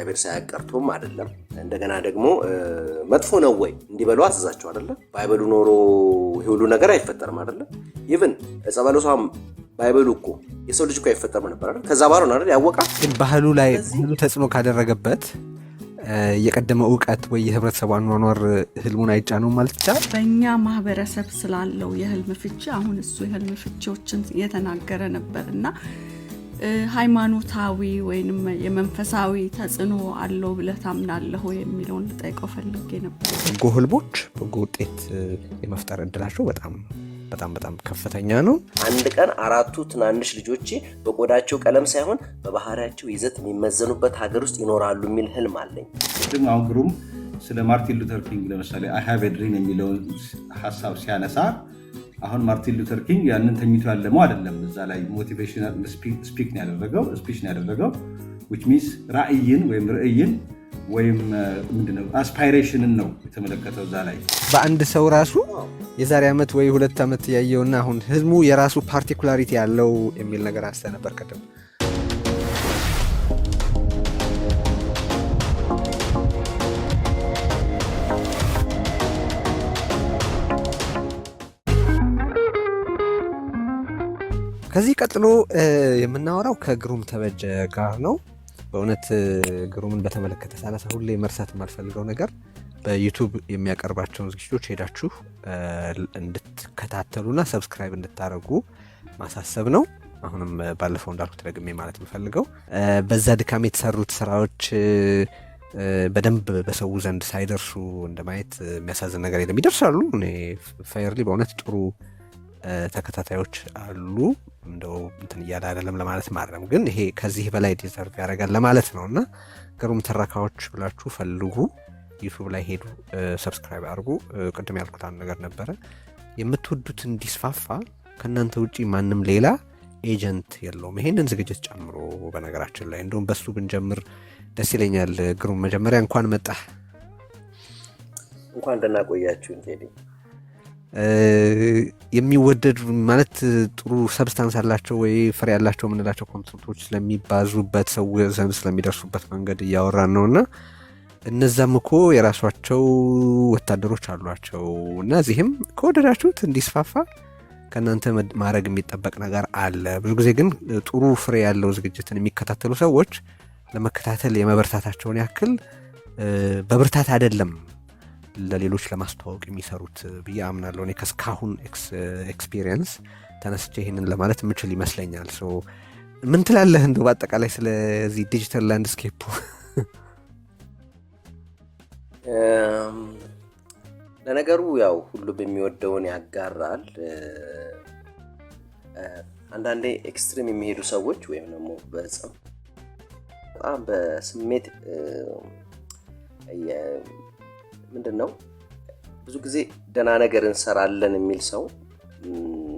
እግዚአብሔር ሳያቀርቶም አይደለም። እንደገና ደግሞ መጥፎ ነው ወይ እንዲበሉ አዘዛቸው አይደለም። ባይበሉ ኖሮ ይሄ ሁሉ ነገር አይፈጠርም አይደለም። ኢቭን ጸበለሷም ባይበሉ እኮ የሰው ልጅ እኮ አይፈጠርም ነበር አይደል? ከዛ ባሮ ነው አይደል ያወቃ። ግን ባህሉ ላይ ባህሉ ተጽዕኖ ካደረገበት የቀደመ ዕውቀት ወይ የህብረተሰቡ አኗኗር ህልሙን አይጫነው ማለት ይቻላል። በእኛ ማህበረሰብ ስላለው የህልም ፍቺ አሁን እሱ የህልም ፍቺዎችን የተናገረ ነበርና ሃይማኖታዊ ወይንም የመንፈሳዊ ተጽዕኖ አለው ብለህ ታምናለህ የሚለውን ልጠይቀው ፈልጌ ነበር። በጎ ህልሞች በጎ ውጤት የመፍጠር እድላቸው በጣም ከፍተኛ ነው። አንድ ቀን 4 ትናንሽ ልጆቼ በቆዳቸው ቀለም ሳይሆን በባህሪያቸው ይዘት የሚመዘኑበት ሀገር ውስጥ ይኖራሉ የሚል ህልም አለኝ። አሁን ግሩም ስለ ማርቲን ሉተር ኪንግ ለምሳሌ አይ ሃቭ ኤ ድሪም የሚለውን ሀሳብ ሲያነሳ አሁን ማርቲን ሉተር ኪንግ ያንን ተኝቶ ያለመው አይደለም። እዛ ላይ ሞቲቬሽናል ስፒች ነው ያደረገው which means ራእይን ወይም ምንድነው አስፓይሬሽንን ነው የተመለከተው። እዛ ላይ በአንድ ሰው ራሱ የዛሬ ዓመት ወይ 2 ዓመት ያየውና አሁን ህልሙ የራሱ ፓርቲኩላሪቲ ያለው የሚል ነገር አንስተ ነበር ቀደም። ከዚህ ቀጥሎ የምናወራው ከግሩም ተበጀ ጋር ነው። በእውነት ግሩምን በተመለከተ ሳነሳ ሁሌ መርሳት የማልፈልገው ነገር በዩቱብ የሚያቀርባቸውን ዝግጅቶች ሄዳችሁ እንድትከታተሉና ሰብስክራይብ እንድታደርጉ ማሳሰብ ነው። አሁንም ባለፈው እንዳልኩት ደግሜ ማለት የምፈልገው በዛ ድካም የተሰሩት ስራዎች በደንብ በሰው ዘንድ ሳይደርሱ እንደማየት የሚያሳዝን ነገር የለም። ይደርሳሉ። እኔ ፋየርሊ በእውነት ጥሩ ተከታታዮች አሉ። እንደው እንትን እያለ አይደለም ለማለት ማረም፣ ግን ይሄ ከዚህ በላይ ዲዘርቭ ያደርጋል ለማለት ነው። እና ግሩም ትረካዎች ብላችሁ ፈልጉ፣ ዩቱብ ላይ ሄዱ፣ ሰብስክራይብ አድርጉ። ቅድም ያልኩት አንድ ነገር ነበረ፣ የምትወዱት እንዲስፋፋ ከእናንተ ውጪ ማንም ሌላ ኤጀንት የለውም፣ ይሄንን ዝግጅት ጨምሮ። በነገራችን ላይ እንደውም በሱ ብንጀምር ደስ ይለኛል። ግሩም መጀመሪያ እንኳን መጣህ። እንኳን ደህና ቆያችሁ። እንዴ የሚወደዱ ማለት ጥሩ ሰብስታንስ አላቸው ወይ ፍሬ ያላቸው የምንላቸው ኮንሰፕቶች ስለሚባዙበት ሰው ዘንድ ስለሚደርሱበት መንገድ እያወራን ነውና እነዛም እኮ የራሷቸው ወታደሮች አሏቸው እና እዚህም ከወደዳችሁት እንዲስፋፋ ከእናንተ ማድረግ የሚጠበቅ ነገር አለ። ብዙ ጊዜ ግን ጥሩ ፍሬ ያለው ዝግጅትን የሚከታተሉ ሰዎች ለመከታተል የመበርታታቸውን ያክል በብርታት አይደለም ለሌሎች ለማስተዋወቅ የሚሰሩት ብዬ አምናለሁ። እኔ ከስካሁን ኤክስፒሪየንስ ተነስቼ ይሄንን ለማለት የምችል ይመስለኛል። ምን ትላለህ እንደው በአጠቃላይ ስለዚህ ዲጂታል ላንድስኬፑ? ለነገሩ ያው ሁሉም የሚወደውን ያጋራል። አንዳንዴ ኤክስትሪም የሚሄዱ ሰዎች ወይም ደግሞ በጣም በስሜት ምንድነው ብዙ ጊዜ ደህና ነገር እንሰራለን የሚል ሰው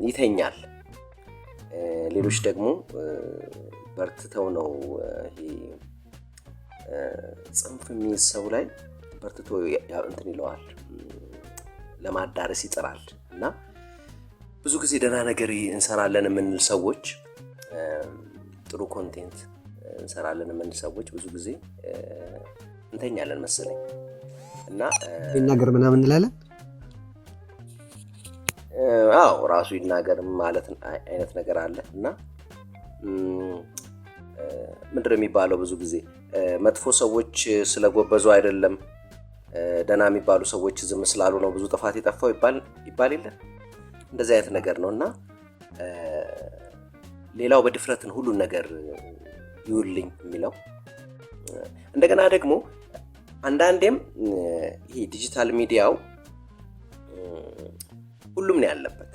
ይተኛል። ሌሎች ደግሞ በርትተው ነው ይሄ ጽንፍ የሚይዝ ሰው ላይ በርትቶ እንትን ይለዋል፣ ለማዳረስ ይጥራል። እና ብዙ ጊዜ ደህና ነገር እንሰራለን የምንል ሰዎች፣ ጥሩ ኮንቴንት እንሰራለን የምንል ሰዎች ብዙ ጊዜ እንተኛለን መሰለኝ። እና ይናገር ምናምን እንላለን። አዎ ራሱ ይናገር ማለት አይነት ነገር አለ። እና ምንድነው የሚባለው ብዙ ጊዜ መጥፎ ሰዎች ስለጎበዙ አይደለም ደህና የሚባሉ ሰዎች ዝም ስላሉ ነው ብዙ ጥፋት የጠፋው ይባል የለ እንደዚህ አይነት ነገር ነው። እና ሌላው በድፍረትን ሁሉን ነገር ይውልኝ የሚለው እንደገና ደግሞ አንዳንዴም ይሄ ዲጂታል ሚዲያው ሁሉም ነው ያለበት።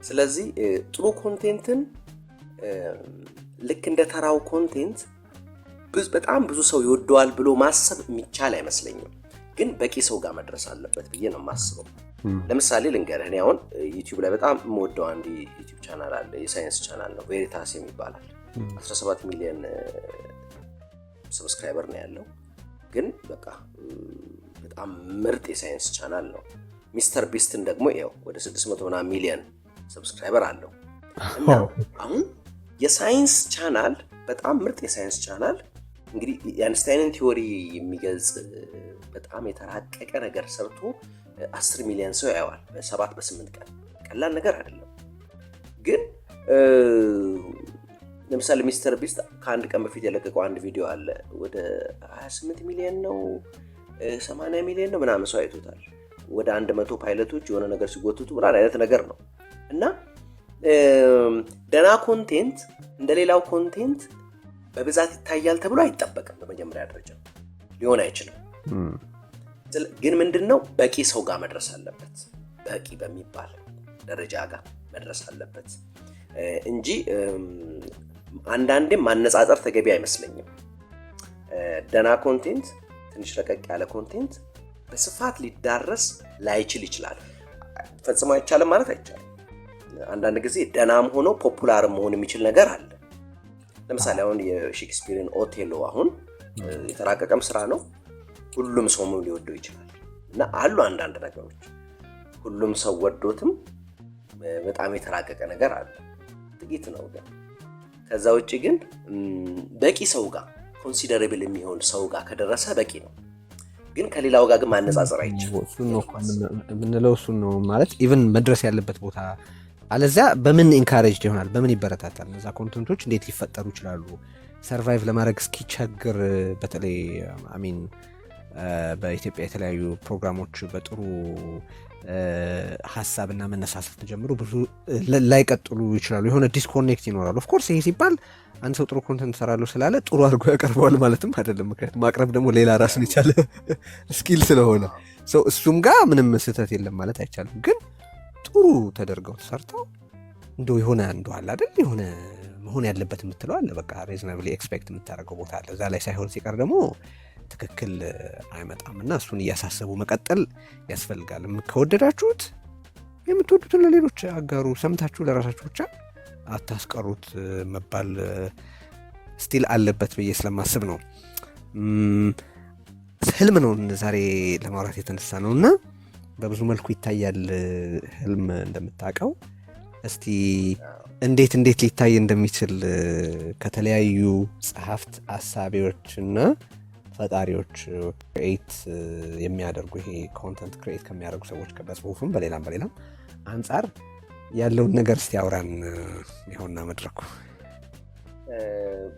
ስለዚህ ጥሩ ኮንቴንትን ልክ እንደ ተራው ኮንቴንት በጣም ብዙ ሰው ይወደዋል ብሎ ማሰብ የሚቻል አይመስለኝም። ግን በቂ ሰው ጋር መድረስ አለበት ብዬ ነው የማስበው። ለምሳሌ ልንገርህ፣ እኔ አሁን ዩቲዩብ ላይ በጣም የምወደው አንድ ዩቲዩብ ቻናል አለ፣ የሳይንስ ቻናል ነው፣ ቬሪታስ የሚባላል። 17 ሚሊዮን ሰብስክራይበር ነው ያለው። ግን በቃ በጣም ምርጥ የሳይንስ ቻናል ነው። ሚስተር ቢስትን ደግሞ ይኸው ወደ 600 ሚሊዮን ሰብስክራይበር አለው። እና አሁን የሳይንስ ቻናል በጣም ምርጥ የሳይንስ ቻናል እንግዲህ የአይንስታይንን ቲዎሪ የሚገልጽ በጣም የተራቀቀ ነገር ሰርቶ 10 ሚሊዮን ሰው ያየዋል በ7 በ8 ቀን። ቀላል ነገር አይደለም። ግን ለምሳሌ ሚስተር ቢስት ከአንድ ቀን በፊት የለቀቀው አንድ ቪዲዮ አለ። ወደ 28 ሚሊዮን ነው 80 ሚሊዮን ነው ምናምን ሰው አይቶታል። ወደ 100 ፓይለቶች የሆነ ነገር ሲጎትቱ ምናምን አይነት ነገር ነው። እና ደህና ኮንቴንት እንደሌላው ኮንቴንት በብዛት ይታያል ተብሎ አይጠበቅም። በመጀመሪያ ደረጃ ሊሆን አይችልም። ግን ምንድነው በቂ ሰው ጋር መድረስ አለበት። በቂ በሚባል ደረጃ ጋር መድረስ አለበት እንጂ አንዳንዴም ማነጻጸር ተገቢ አይመስለኝም። ደህና ኮንቴንት፣ ትንሽ ረቀቅ ያለ ኮንቴንት በስፋት ሊዳረስ ላይችል ይችላል። ፈጽሞ አይቻልም ማለት አይቻልም። አንዳንድ ጊዜ ደህናም ሆኖ ፖፑላር መሆን የሚችል ነገር አለ። ለምሳሌ አሁን የሼክስፒርን ኦቴሎ አሁን የተራቀቀም ስራ ነው። ሁሉም ሰው ሊወደው ይችላል እና አሉ አንዳንድ ነገሮች ሁሉም ሰው ወዶትም በጣም የተራቀቀ ነገር አለ። ጥቂት ነው ግን ከዛ ውጪ ግን በቂ ሰው ጋር ኮንሲደረብል የሚሆን ሰው ጋር ከደረሰ በቂ ነው። ግን ከሌላው ጋር ግን ማነጻጸር አይቻልም። እሱን ነው የምንለው። እሱን ነው ማለት ኢቭን መድረስ ያለበት ቦታ አለዚያ በምን ኢንካሬጅድ ይሆናል? በምን ይበረታታል? እነዛ ኮንተንቶች እንዴት ሊፈጠሩ ይችላሉ? ሰርቫይቭ ለማድረግ እስኪቸግር በተለይ አሚን በኢትዮጵያ የተለያዩ ፕሮግራሞች በጥሩ ሀሳብና መነሳሳት ተጀምሮ ብዙ ላይቀጥሉ ይችላሉ። የሆነ ዲስኮኔክት ይኖራሉ። ኦፍኮርስ ይሄ ሲባል አንድ ሰው ጥሩ ኮንተንት ሰራለሁ ስላለ ጥሩ አድርጎ ያቀርበዋል ማለትም አይደለም። ምክንያቱም ማቅረብ ደግሞ ሌላ ራሱን የቻለ ስኪል ስለሆነ እሱም ጋር ምንም ስህተት የለም ማለት አይቻልም። ግን ጥሩ ተደርገው ተሰርተው እንደው የሆነ እንደው አለ አይደል የሆነ መሆን ያለበት የምትለው አለ። በቃ ሪዝናብሊ ኤክስፔክት የምታደርገው ቦታ አለ። እዛ ላይ ሳይሆን ሲቀር ደግሞ ትክክል አይመጣም እና እሱን እያሳሰቡ መቀጠል ያስፈልጋል። ከወደዳችሁት የምትወዱትን ለሌሎች አጋሩ። ሰምታችሁ ለራሳችሁ ብቻ አታስቀሩት መባል ስቲል አለበት ብዬ ስለማስብ ነው። ህልም ነው ዛሬ ለማውራት የተነሳ ነው እና በብዙ መልኩ ይታያል ህልም እንደምታውቀው። እስቲ እንዴት ሊታይ እንደሚችል ከተለያዩ ጸሐፍት አሳቢዎችና ፈጣሪዎች ክሬት የሚያደርጉ ይሄ ኮንተንት ክሬት ከሚያደርጉ ሰዎች በጽሁፍም በሌላም አንጻር ያለውን ነገር እስቲ አውራን። ይኸውና መድረኩ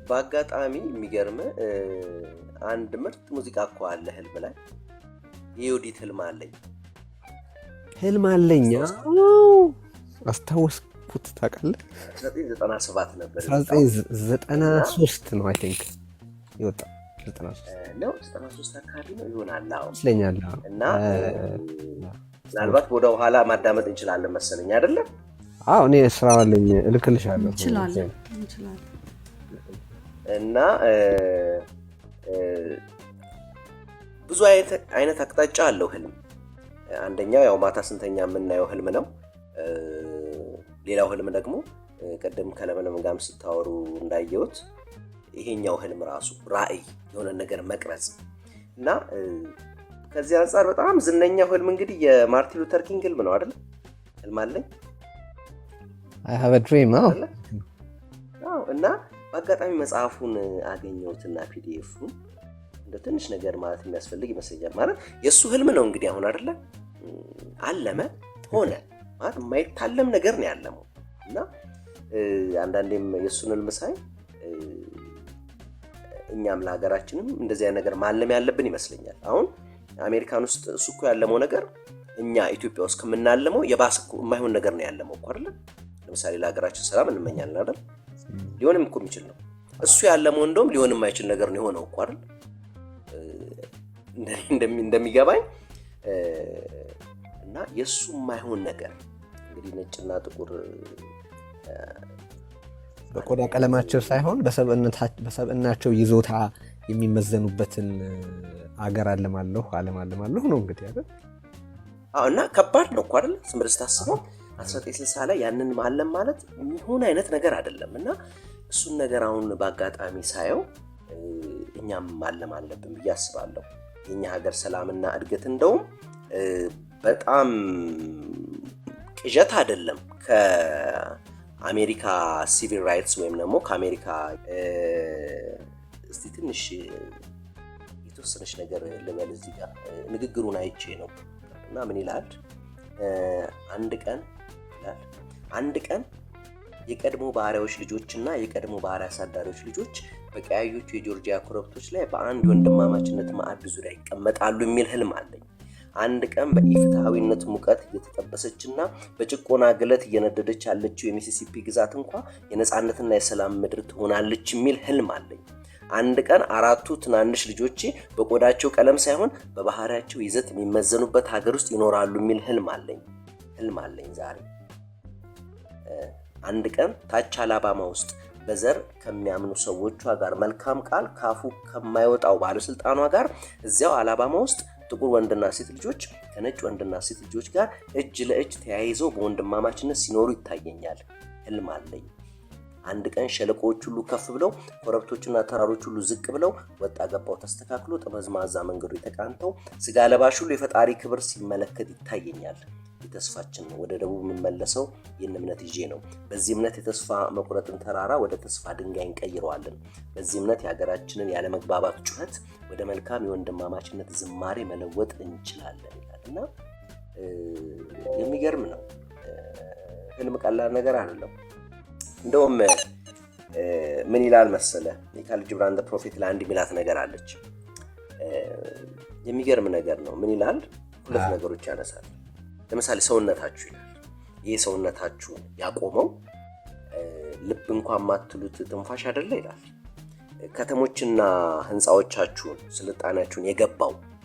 በአጋጣሚ የሚገርም አንድ ምርጥ ሙዚቃ እኮ አለ ህልም ላይ። የዮዲት ህልም አለኝ አስታወስኩት። ታውቃለህ 1997 ነበር 1993 ነው አይ ቲንክ ይወጣ 93 አካባቢ ነው ይሆናል ይመስለኛል። እና ምናልባት ወደ ኋላ ማዳመጥ እንችላለን መሰለኝ አይደለም? አዎ እኔ ስራው አለኝ እልክልሻለሁ። እንችላለን። እና ብዙ አይነት አቅጣጫ አለው ህልም። አንደኛው ያው ማታ ስንተኛ የምናየው ህልም ነው። ሌላው ህልም ደግሞ ቀደም ከለመለም ጋርም ስታወሩ እንዳየሁት ይሄኛው ህልም ራሱ ራእይ የሆነ ነገር መቅረጽ እና ከዚህ አንጻር በጣም ዝነኛው ህልም እንግዲህ የማርቲን ሉተር ኪንግ ህልም ነው አይደል? ህልም አለኝ I have a dream እና በአጋጣሚ መጽሐፉን አገኘሁትና ፒዲኤፉን እንደ ትንሽ ነገር ማለት የሚያስፈልግ ይመስለኛል። ማለት የሱ ህልም ነው እንግዲህ አሁን አይደለ? አለመ ሆነ ማለት የማይታለም ነገር ነው ያለመው። እና አንዳንዴም የሱን ህልም ሳይ እኛም ለሀገራችንም እንደዚህ አይነት ነገር ማለም ያለብን ይመስለኛል። አሁን አሜሪካን ውስጥ እሱ እኮ ያለመው ነገር እኛ ኢትዮጵያ ውስጥ ከምናለመው የባሰ እኮ የማይሆን ነገር ነው ያለመው እኮ አይደል? ለምሳሌ ለሀገራችን ሰላም እንመኛለን አይደል? ሊሆንም እኮ የሚችል ነው። እሱ ያለመው እንደውም ሊሆን የማይችል ነገር ነው የሆነው እኮ አይደል? እንደሚገባኝ እና የሱ የማይሆን ነገር እንግዲህ ነጭና ጥቁር በቆዳ ቀለማቸው ሳይሆን በሰብእናቸው ይዞታ የሚመዘኑበትን አገር አለማለሁ ነው እንግዲህ አይደል? እና ከባድ ነው እኮ አይደል? ስምርስ ታስበው 1960 ላይ ያንን ማለም ማለት የሚሆን አይነት ነገር አይደለም። እና እሱን ነገር አሁን በአጋጣሚ ሳየው እኛም ማለም አለብን ብዬ አስባለሁ። የኛ ሀገር ሰላምና እድገት እንደውም በጣም ቅዠት አይደለም ከአሜሪካ ሲቪል ራይትስ ወይም ደግሞ ከአሜሪካ እስቲ ትንሽ የተወሰነች ነገር ልበል እዚህ ጋር ንግግሩን አይቼ ነው እና ምን ይላል? አንድ ቀን የቀድሞ ባሪያዎች ልጆችና የቀድሞ ባሪያ አሳዳሪዎች ልጆች በቀያዮቹ የጆርጂያ ኮረብቶች ላይ በአንድ ወንድማማችነት ማዕድ ዙሪያ ይቀመጣሉ የሚል ህልም አለኝ። አንድ ቀን በኢፍትሐዊነት ሙቀት እየተጠበሰችና በጭቆና ግለት እየነደደች ያለችው የሚሲሲፒ ግዛት እንኳ የነጻነትና የሰላም ምድር ትሆናለች የሚል ህልም አለኝ። አንድ ቀን 4 ትናንሽ ልጆቼ በቆዳቸው ቀለም ሳይሆን በባህሪያቸው ይዘት የሚመዘኑበት ሀገር ውስጥ ይኖራሉ የሚል ህልም አለኝ ዛሬ። አንድ ቀን ታች አላባማ ውስጥ በዘር ከሚያምኑ ሰዎቿ ጋር መልካም ቃል ካፉ ከማይወጣው ባለስልጣኗ ጋር እዚያው አላባማ ውስጥ ጥቁር ወንድና ሴት ልጆች ከነጭ ወንድና ሴት ልጆች ጋር እጅ ለእጅ ተያይዘው በወንድማማችነት ሲኖሩ ይታየኛል። ህልም አለኝ። አንድ ቀን ሸለቆዎች ሁሉ ከፍ ብለው ኮረብቶችና ተራሮች ሁሉ ዝቅ ብለው ወጣ ገባው ተስተካክሎ ጠመዝማዛ መንገዱ የተቃንተው ስጋ ለባሽ ሁሉ የፈጣሪ ክብር ሲመለከት ይታየኛል። የተስፋችን ወደ ደቡብ የምንመለሰው ይህን እምነት ይዤ ነው። በዚህ እምነት የተስፋ መቁረጥን ተራራ ወደ ተስፋ ድንጋይ እንቀይረዋለን። በዚህ እምነት የሀገራችንን ያለመግባባት ጩኸት ወደ መልካም የወንድማማችነት ዝማሬ መለወጥ እንችላለን ይላል እና የሚገርም ነው። ህልም ቀላል ነገር አይደለም። እንደውም ምን ይላል መሰለ ሚካኤል ጂብራን ዘ ፕሮፌት ለአንድ ሚላት ነገር አለች። የሚገርም ነገር ነው። ምን ይላል? 2 ነገሮች ያነሳል። ለምሳሌ ሰውነታችሁ ይላል። ይህ ሰውነታችሁን ያቆመው ልብ እንኳን ማትሉት ትንፋሽ አይደለ ይላል። ከተሞችና ህንፃዎቻችሁን ስልጣኔያችሁን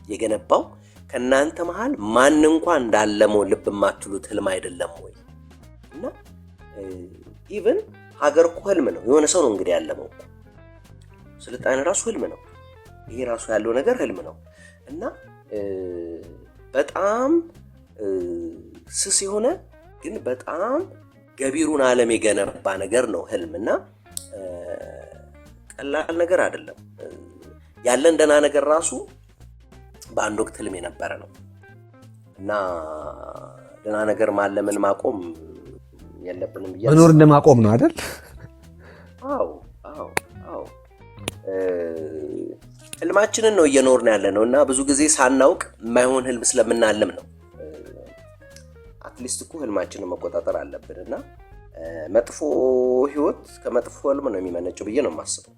የገነባው ከናንተ መሃል ማን እንኳን እንዳለመው ልብ ማትሉት ህልም አይደለም ወይ? እና ኢቭን ሀገር እኮ ህልም ነው። የሆነ ሰው ነው እንግዲህ ያለመው። ስልጣኔ ራሱ ህልም ነው። ይሄ ራሱ ያለው ነገር ህልም ነው እና በጣም ስስ የሆነ ግን በጣም ገቢሩን ዓለም የገነባ ነገር ነው ህልምና ቀላል ነገር አይደለም። ያለን ደህና ነገር ራሱ በአንድ ወቅት ህልም የነበረ ነው እና ደህና ነገር ማለምን ማቆም የለብንም ብዬ መኖር እንደማቆም ነው አይደል? አዎ ህልማችንን ነው እየኖርን ያለ ነው እና ብዙ ጊዜ ሳናውቅ የማይሆን ህልም ስለምናልም ነው። አትሊስት እኮ ህልማችንን መቆጣጠር አለብን እና መጥፎ ህይወት ከመጥፎ ህልም ነው የሚመነጨው ብዬ ነው የማስበው።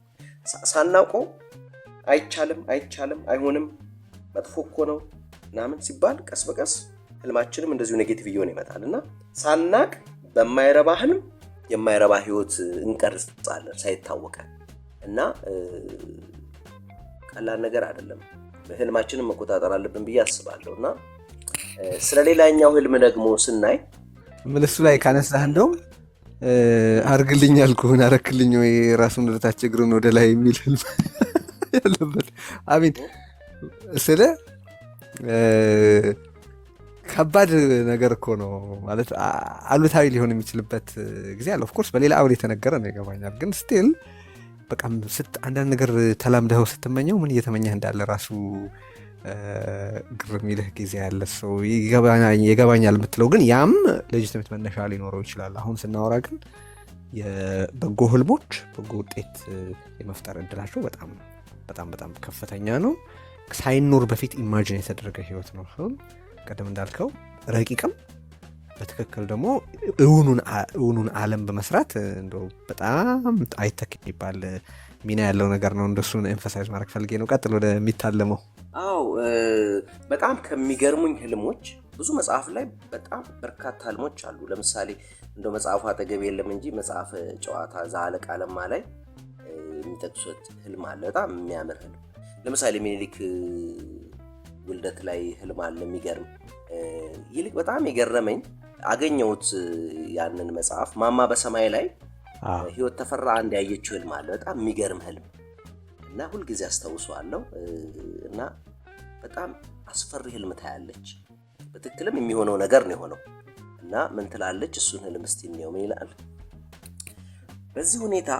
ሳናውቀው አይቻልም፣ አይሆንም፣ መጥፎ እኮ ነው ምናምን ሲባል ቀስ በቀስ ህልማችንም እንደዚሁ ኔጌቲቭ እየሆነ ይመጣል እና ሳናቅ በማይረባ ህልም የማይረባ ህይወት እንቀርጻለን ሳይታወቀን እና ቀላል ነገር አይደለም። ህልማችንን መቆጣጠር አለብን ብዬ አስባለሁ እና ስለሌላኛው ህልም ደግሞ ስናይ ምልሱ ላይ ካነሳህ እንደውም አርግልኝ ያልኩህን አረክልኝ ወይ ራሱን ወደ ታች እግሩን ወደ ላይ የሚል ህልም ያለበት አሚን ስለ ከባድ ነገር እኮ ነው ማለት አሉታዊ ሊሆን የሚችልበት ጊዜ አለ። ኦፍኮርስ በሌላ አውድ የተነገረ ነው ይገባኛል። ግን ስቲል በቃ አንዳንድ ነገር ተላምደው ስትመኘው ምን እየተመኘህ እንዳለ ራሱ ግር የሚልህ ጊዜ ያለ ሰው ይገባኛል የምትለው ግን ያም ሌጂቲሜት መነሻ ሊኖረው ይችላል። አሁን ስናወራ ግን የበጎ ህልሞች በጎ ውጤት የመፍጠር እድላቸው በጣም በጣም በጣም ከፍተኛ ነው። ሳይኖር በፊት ኢማጂን የተደረገ ህይወት ነው። ቀደም እንዳልከው ረቂቅም በትክክል ደግሞ እውኑን ዓለም በመስራት እንደው በጣም አይተክ የሚባል ሚና ያለው ነገር ነው። እንደሱን ኤምፋሳይዝ ማድረግ ፈልጌ ነው። ቀጥል ወደሚታለመው። አዎ በጣም ከሚገርሙኝ ህልሞች ብዙ መጽሐፍ ላይ በጣም በርካታ ህልሞች አሉ። ለምሳሌ እንደው መጽሐፉ አጠገብ የለም እንጂ መጽሐፍ ጨዋታ ዘአለቃ ለማ ላይ የሚጠቅሱት ህልም አለ። በጣም የሚያምር ህልም። ለምሳሌ ሚኒሊክ ውልደት ላይ ህልም አለ የሚገርም። ይልቅ በጣም የገረመኝ አገኘሁት ያንን መጽሐፍ ማማ በሰማይ ላይ ህይወት ተፈራ አንድ ያየችው ህልም አለ። በጣም የሚገርም ህልም እና ሁልጊዜ አስታውሰዋለሁ እና በጣም አስፈሪ ህልም ታያለች። በትክክልም የሚሆነው ነገር ነው የሆነው እና ምን ትላለች? እሱን ህልም እስቲ እንየው። ምን ይላል? በዚህ ሁኔታ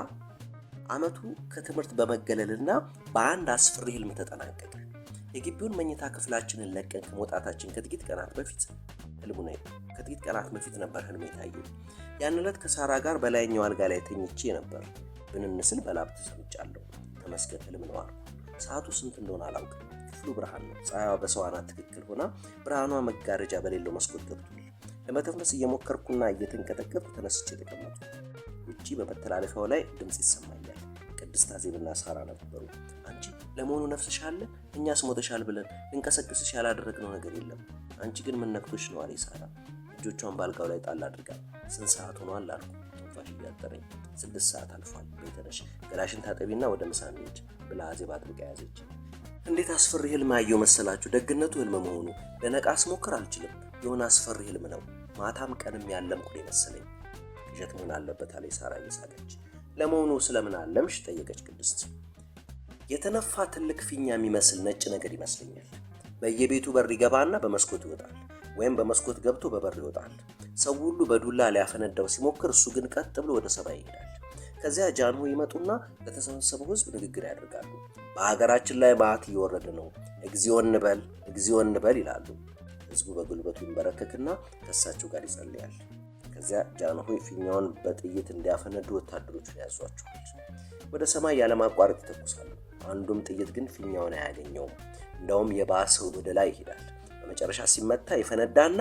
አመቱ ከትምህርት በመገለልና በአንድ አስፈሪ ህልም ተጠናቀቀ። የግቢውን መኝታ ክፍላችንን ለቀን ከመውጣታችን ከጥቂት ቀናት በፊት ነበር ህልም የታየው። ያን ዕለት ከሳራ ጋር በላይኛው አልጋ ላይ ተኝቼ ነበር። ብንንስል በላብ ተሰምጫለሁ። ተመስገን ህልም ነው አልኩ። ሰዓቱ ስንት እንደሆነ አላውቅም። ክፍሉ ብርሃን ነው። ፀሐይዋ በሰው አናት ትክክል ሆና ብርሃኗ መጋረጃ በሌለው መስኮት ገብቷል። ለመተንፈስ እየሞከርኩና እየተንቀጠቀጥኩ ተነስቼ ተቀመጥኩ። ውጪ በመተላለፊያው ላይ ድምፅ ይሰማኛል። ቅድስት አዜብና ሳራ ነበሩ። አንቺ ለመሆኑ ነፍስሽ አለ? እኛስ ሞተሻል ብለን ልንቀሰቅስሽ ያላደረግነው ነገር የለም። አንቺ ግን ምን ነክቶሽ ነው አለኝ ሳራ እጆቿን ባልጋው ላይ ጣል አድርጋ። ስንት ሰዓት ሆኗል አልኩ ትንፋሽ እያጠረኝ። 6 ሰዓት አልፏል። ቤተነሽ ገላሽን ታጠቢና ወደ ምሳ እንሂድ ብላ አዜብ አጥብቃ ያዘች። እንዴት አስፈሪ ህልም አየሁ መሰላችሁ። ደግነቱ ህልም መሆኑ ለነቃ ስሞክር አልችልም። የሆነ አስፈሪ ህልም ነው። ማታም ቀንም ያለምኩ መሰለኝ። ቅዠት መሆን አለበት አለኝ ሳራ እየሳቀች። ለመሆኑ ስለምን አለምሽ ጠየቀች ቅድስት። የተነፋ ትልቅ ፊኛ የሚመስል ነጭ ነገር ይመስለኛል። በየቤቱ በር ይገባና በመስኮት ይወጣል፣ ወይም በመስኮት ገብቶ በበር ይወጣል። ሰው ሁሉ በዱላ ሊያፈነዳው ሲሞክር እሱ ግን ቀጥ ብሎ ወደ ሰማይ ይሄዳል። ከዚያ ጃንሆይ ይመጡና ለተሰበሰበው ህዝብ ንግግር ያደርጋሉ። በሀገራችን ላይ መዓት እየወረደ ነው፣ እግዚኦ እንበል ይላሉ። ህዝቡ በጉልበቱ ይንበረከክና ከእሳቸው ጋር ይጸልያል። ከዚያ ጃንሆይ ፊኛውን በጥይት እንዲያፈነዱ ወታደሮቹን ያዟቸዋል። ወደ ሰማይ ያለማቋረጥ ይተኩሳሉ። አንዱም ጥይት ግን ፊኛውን አያገኘውም። እንደውም የባሰው ወደ ላይ ይሄዳል። በመጨረሻ ሲመታ ይፈነዳና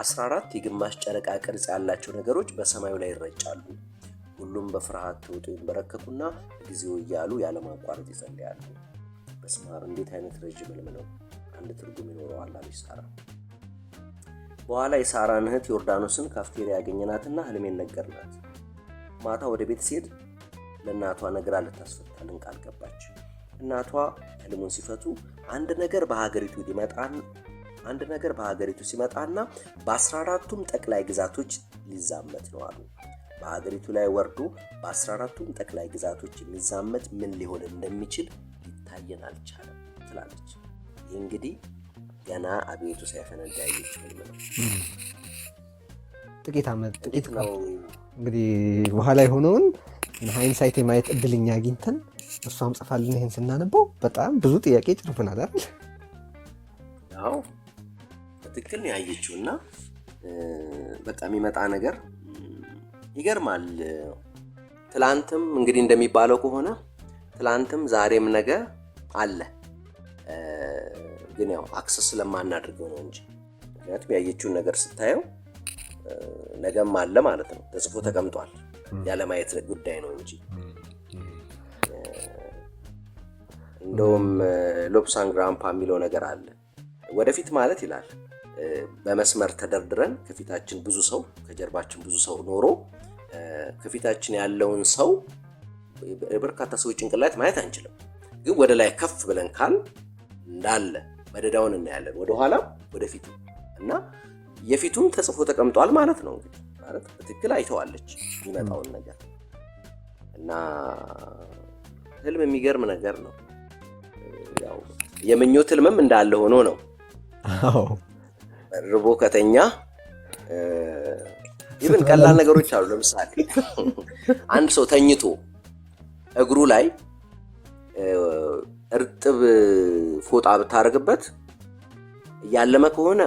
14 የግማሽ ጨረቃ ቅርጽ ያላቸው ነገሮች በሰማዩ ላይ ይረጫሉ። ሁሉም በፍርሃት ተውጦ ይንበረከኩና ጊዜው እያሉ ያለማቋረጥ ይጸልያሉ። በስመ አብ እንዴት አይነት ረጅም ህልም ነው! አንድ ትርጉም ይኖረዋል አለች ሳራ። በኋላ የሳራን እህት ዮርዳኖስን ካፍቴሪያ ያገኘናትና ህልሜን ነገርናት። ማታ ወደ ቤት ሲሄድ ለእናቷ ነግራ ልታስፈታልን ቃል ገባች። እናቷ ህልሙን ሲፈቱ አንድ ነገር በሀገሪቱ ሲመጣና በ14ቱም ጠቅላይ ግዛቶች ሊዛመት ነው አሉ። በሀገሪቱ ላይ ወርዶ በ14ቱም ጠቅላይ ግዛቶች የሚዛመት ምን ሊሆን እንደሚችል ሊታየን አልቻለም ትላለች። ይህ እንግዲህ ገና አብዮቱ ሳይፈነዳ ያየችው ህልም ነው። ጥቂት ነው እንግዲህ በኋላ የሆነውን ሃይንሳይት የማየት እድልኛ አግኝተን እሷም ጽፋልን ይሄን ስናነበው በጣም ብዙ ጥያቄ ጭርብናል አይደል? ያው በትክክል ነው ያየችውና በቃ የሚመጣ ነገር ይገርማል። ትላንትም እንግዲህ እንደሚባለው ከሆነ ትላንትም ዛሬም ነገ አለ፣ ግን ያው አክሰስ ስለማናደርገው ነው እንጂ። ምክንያቱም ያየችውን ነገር ስታየው ነገም አለ ማለት ነው፣ ተጽፎ ተቀምጧል። ያለማየት ጉዳይ ነው እንጂ። እንደውም ሎፕሳን ግራምፓ የሚለው ነገር አለ። ወደፊት ማለት ይላል በመስመር ተደርድረን ከፊታችን ብዙ ሰው ከጀርባችን ብዙ ሰው ኖሮ ከፊታችን ያለውን ሰው በርካታ ሰዎች ጭንቅላት ማየት አንችልም፣ ግን ወደ ላይ ከፍ ብለን ካል እንዳለ መደዳውን እናያለን፣ ወደ ኋላ ወደፊቱ እና የፊቱም ተጽፎ ተቀምጧል ማለት ነው። እንግዲህ ማለት በትክክል አይተዋለች የሚመጣውን ነገር እና ህልም የሚገርም ነገር ነው። ያው የምኞት ህልምም እንዳለ ሆኖ ነው። አዎ ርቦ ከተኛ ይብን ቀላል ነገሮች አሉ። ለምሳሌ አንድ ሰው ተኝቶ እግሩ ላይ እርጥብ ፎጣ ብታረግበት ያለመ ከሆነ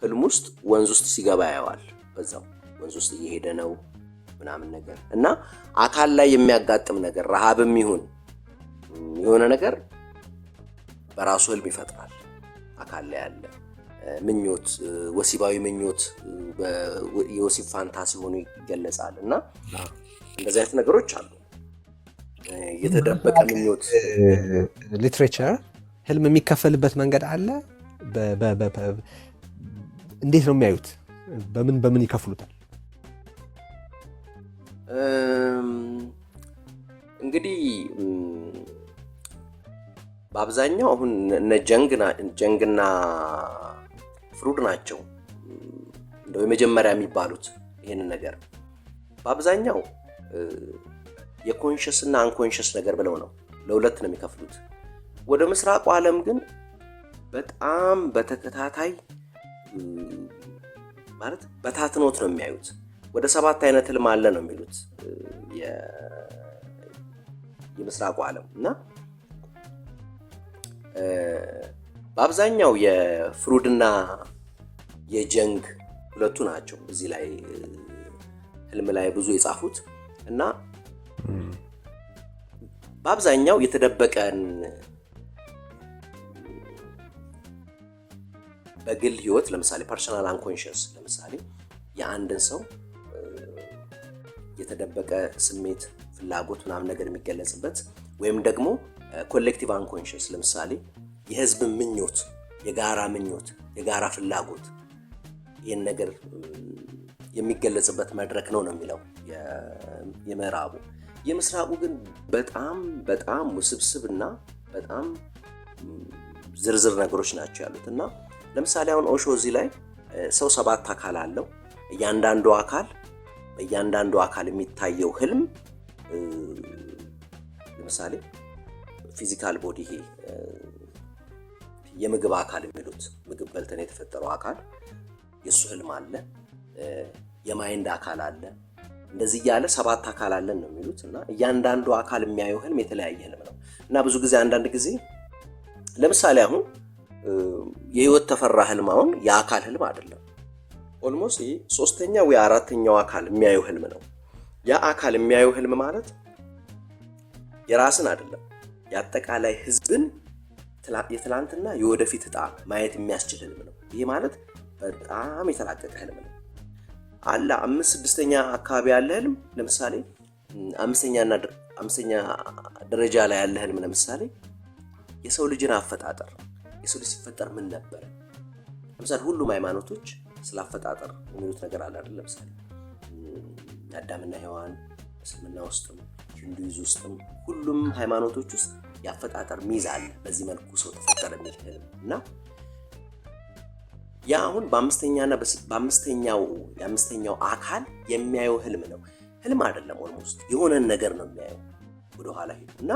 ህልም ውስጥ ወንዝ ውስጥ ሲገባ ያየዋል። በዛው ወንዝ ውስጥ እየሄደ ነው ምናምን ነገር እና አካል ላይ የሚያጋጥም ነገር ረሃብም ይሁን የሆነ ነገር በራሱ ህልም ይፈጥራል። አካል ላይ ያለ ምኞት፣ ወሲባዊ ምኞት የወሲብ ፋንታሲ ሆኖ ይገለጻል እና እንደዚህ አይነት ነገሮች አሉ። የተደበቀ ምኞት ሊትሬቸር ህልም የሚከፈልበት መንገድ አለ። እንዴት ነው የሚያዩት? በምን ይከፍሉታል? እንግዲህ በአብዛኛው አሁን እነ ጀንግና ፍሩድ ናቸው እንደው የመጀመሪያ የሚባሉት ይሄንን ነገር። በአብዛኛው የኮንሽስ እና አንኮንሽስ ነገር ብለው ነው ለሁለት ነው የሚከፍሉት። ወደ ምስራቁ ዓለም ግን በጣም በተከታታይ ማለት በታትኖት ነው የሚያዩት። ወደ 7 አይነት ህልም አለ ነው የሚሉት የምስራቁ ዓለም እና በአብዛኛው የፍሩድና የጀንግ ሁለቱ ናቸው እዚህ ላይ ህልም ላይ ብዙ የጻፉት እና በአብዛኛው የተደበቀን በግል ህይወት ለምሳሌ ፐርሰናል አንኮንሽስ ለምሳሌ የአንድን ሰው የተደበቀ ስሜት ፍላጎት ምናምን ነገር የሚገለጽበት ወይም ደግሞ ኮሌክቲቭ አንኮንሽስ ለምሳሌ የህዝብ ምኞት የጋራ ፍላጎት ይሄን ነገር የሚገለጽበት መድረክ ነው የሚለው የምዕራቡ። የምስራቁ ግን በጣም ውስብስብና በጣም ዝርዝር ነገሮች ናቸው ያሉት እና ለምሳሌ አሁን ኦሾ እዚህ ላይ ሰው 7 አካል አለው። በእያንዳንዱ አካል የሚታየው ህልም ለምሳሌ ፊዚካል ቦዲ ይሄ የምግብ አካል የሚሉት ምግብ በልተን የተፈጠረው አካል የሱ ህልም አለ። የማይንድ አካል አለ። እንደዚህ ያለ 7 አካል አለን ነው የሚሉት እና እያንዳንዱ አካል የሚያየው ህልም የተለያየ ህልም ነው እና ብዙ ጊዜ አንዳንድ ጊዜ ለምሳሌ አሁን የህይወት ተፈራ ህልም አሁን የአካል ህልም አይደለም። ኦልሞስት ይሄ 3ኛው ወይ 4ኛው አካል የሚያየው ህልም ነው። ያ አካል የሚያየው ህልም ማለት የራስን አይደለም የአጠቃላይ ህዝብን የትላንትና የወደፊት ዕጣ ማየት የሚያስችል ህልም ነው። ይሄ ማለት በጣም የተራቀቀ ህልም ነው። አለ 5-6ኛ አካባቢ ያለ ህልም ለምሳሌ 5ኛ ደረጃ ላይ ያለ ህልም ለምሳሌ የሰው ልጅን አፈጣጠር የሰው ልጅ ሲፈጠር ምን ነበር? ለምሳሌ ሁሉም ሃይማኖቶች ስላፈጣጠር የሚሉት ነገር አለ አይደል? ለምሳሌ አዳምና ሔዋን እስልምና ውስጥም ሂንዱይዝም ውስጥም ሁሉም ሃይማኖቶች ውስጥ ያፈጣጠር ሚዝ አለ። በዚህ መልኩ ሰው ተፈጠረ የሚል ህልም እና ያ አሁን የአምስተኛው አካል የሚያየው ህልም ነው። ህልም አይደለም ኦልሞስት የሆነን ነገር ነው የሚያየው ወደ ኋላ ሄዱ እና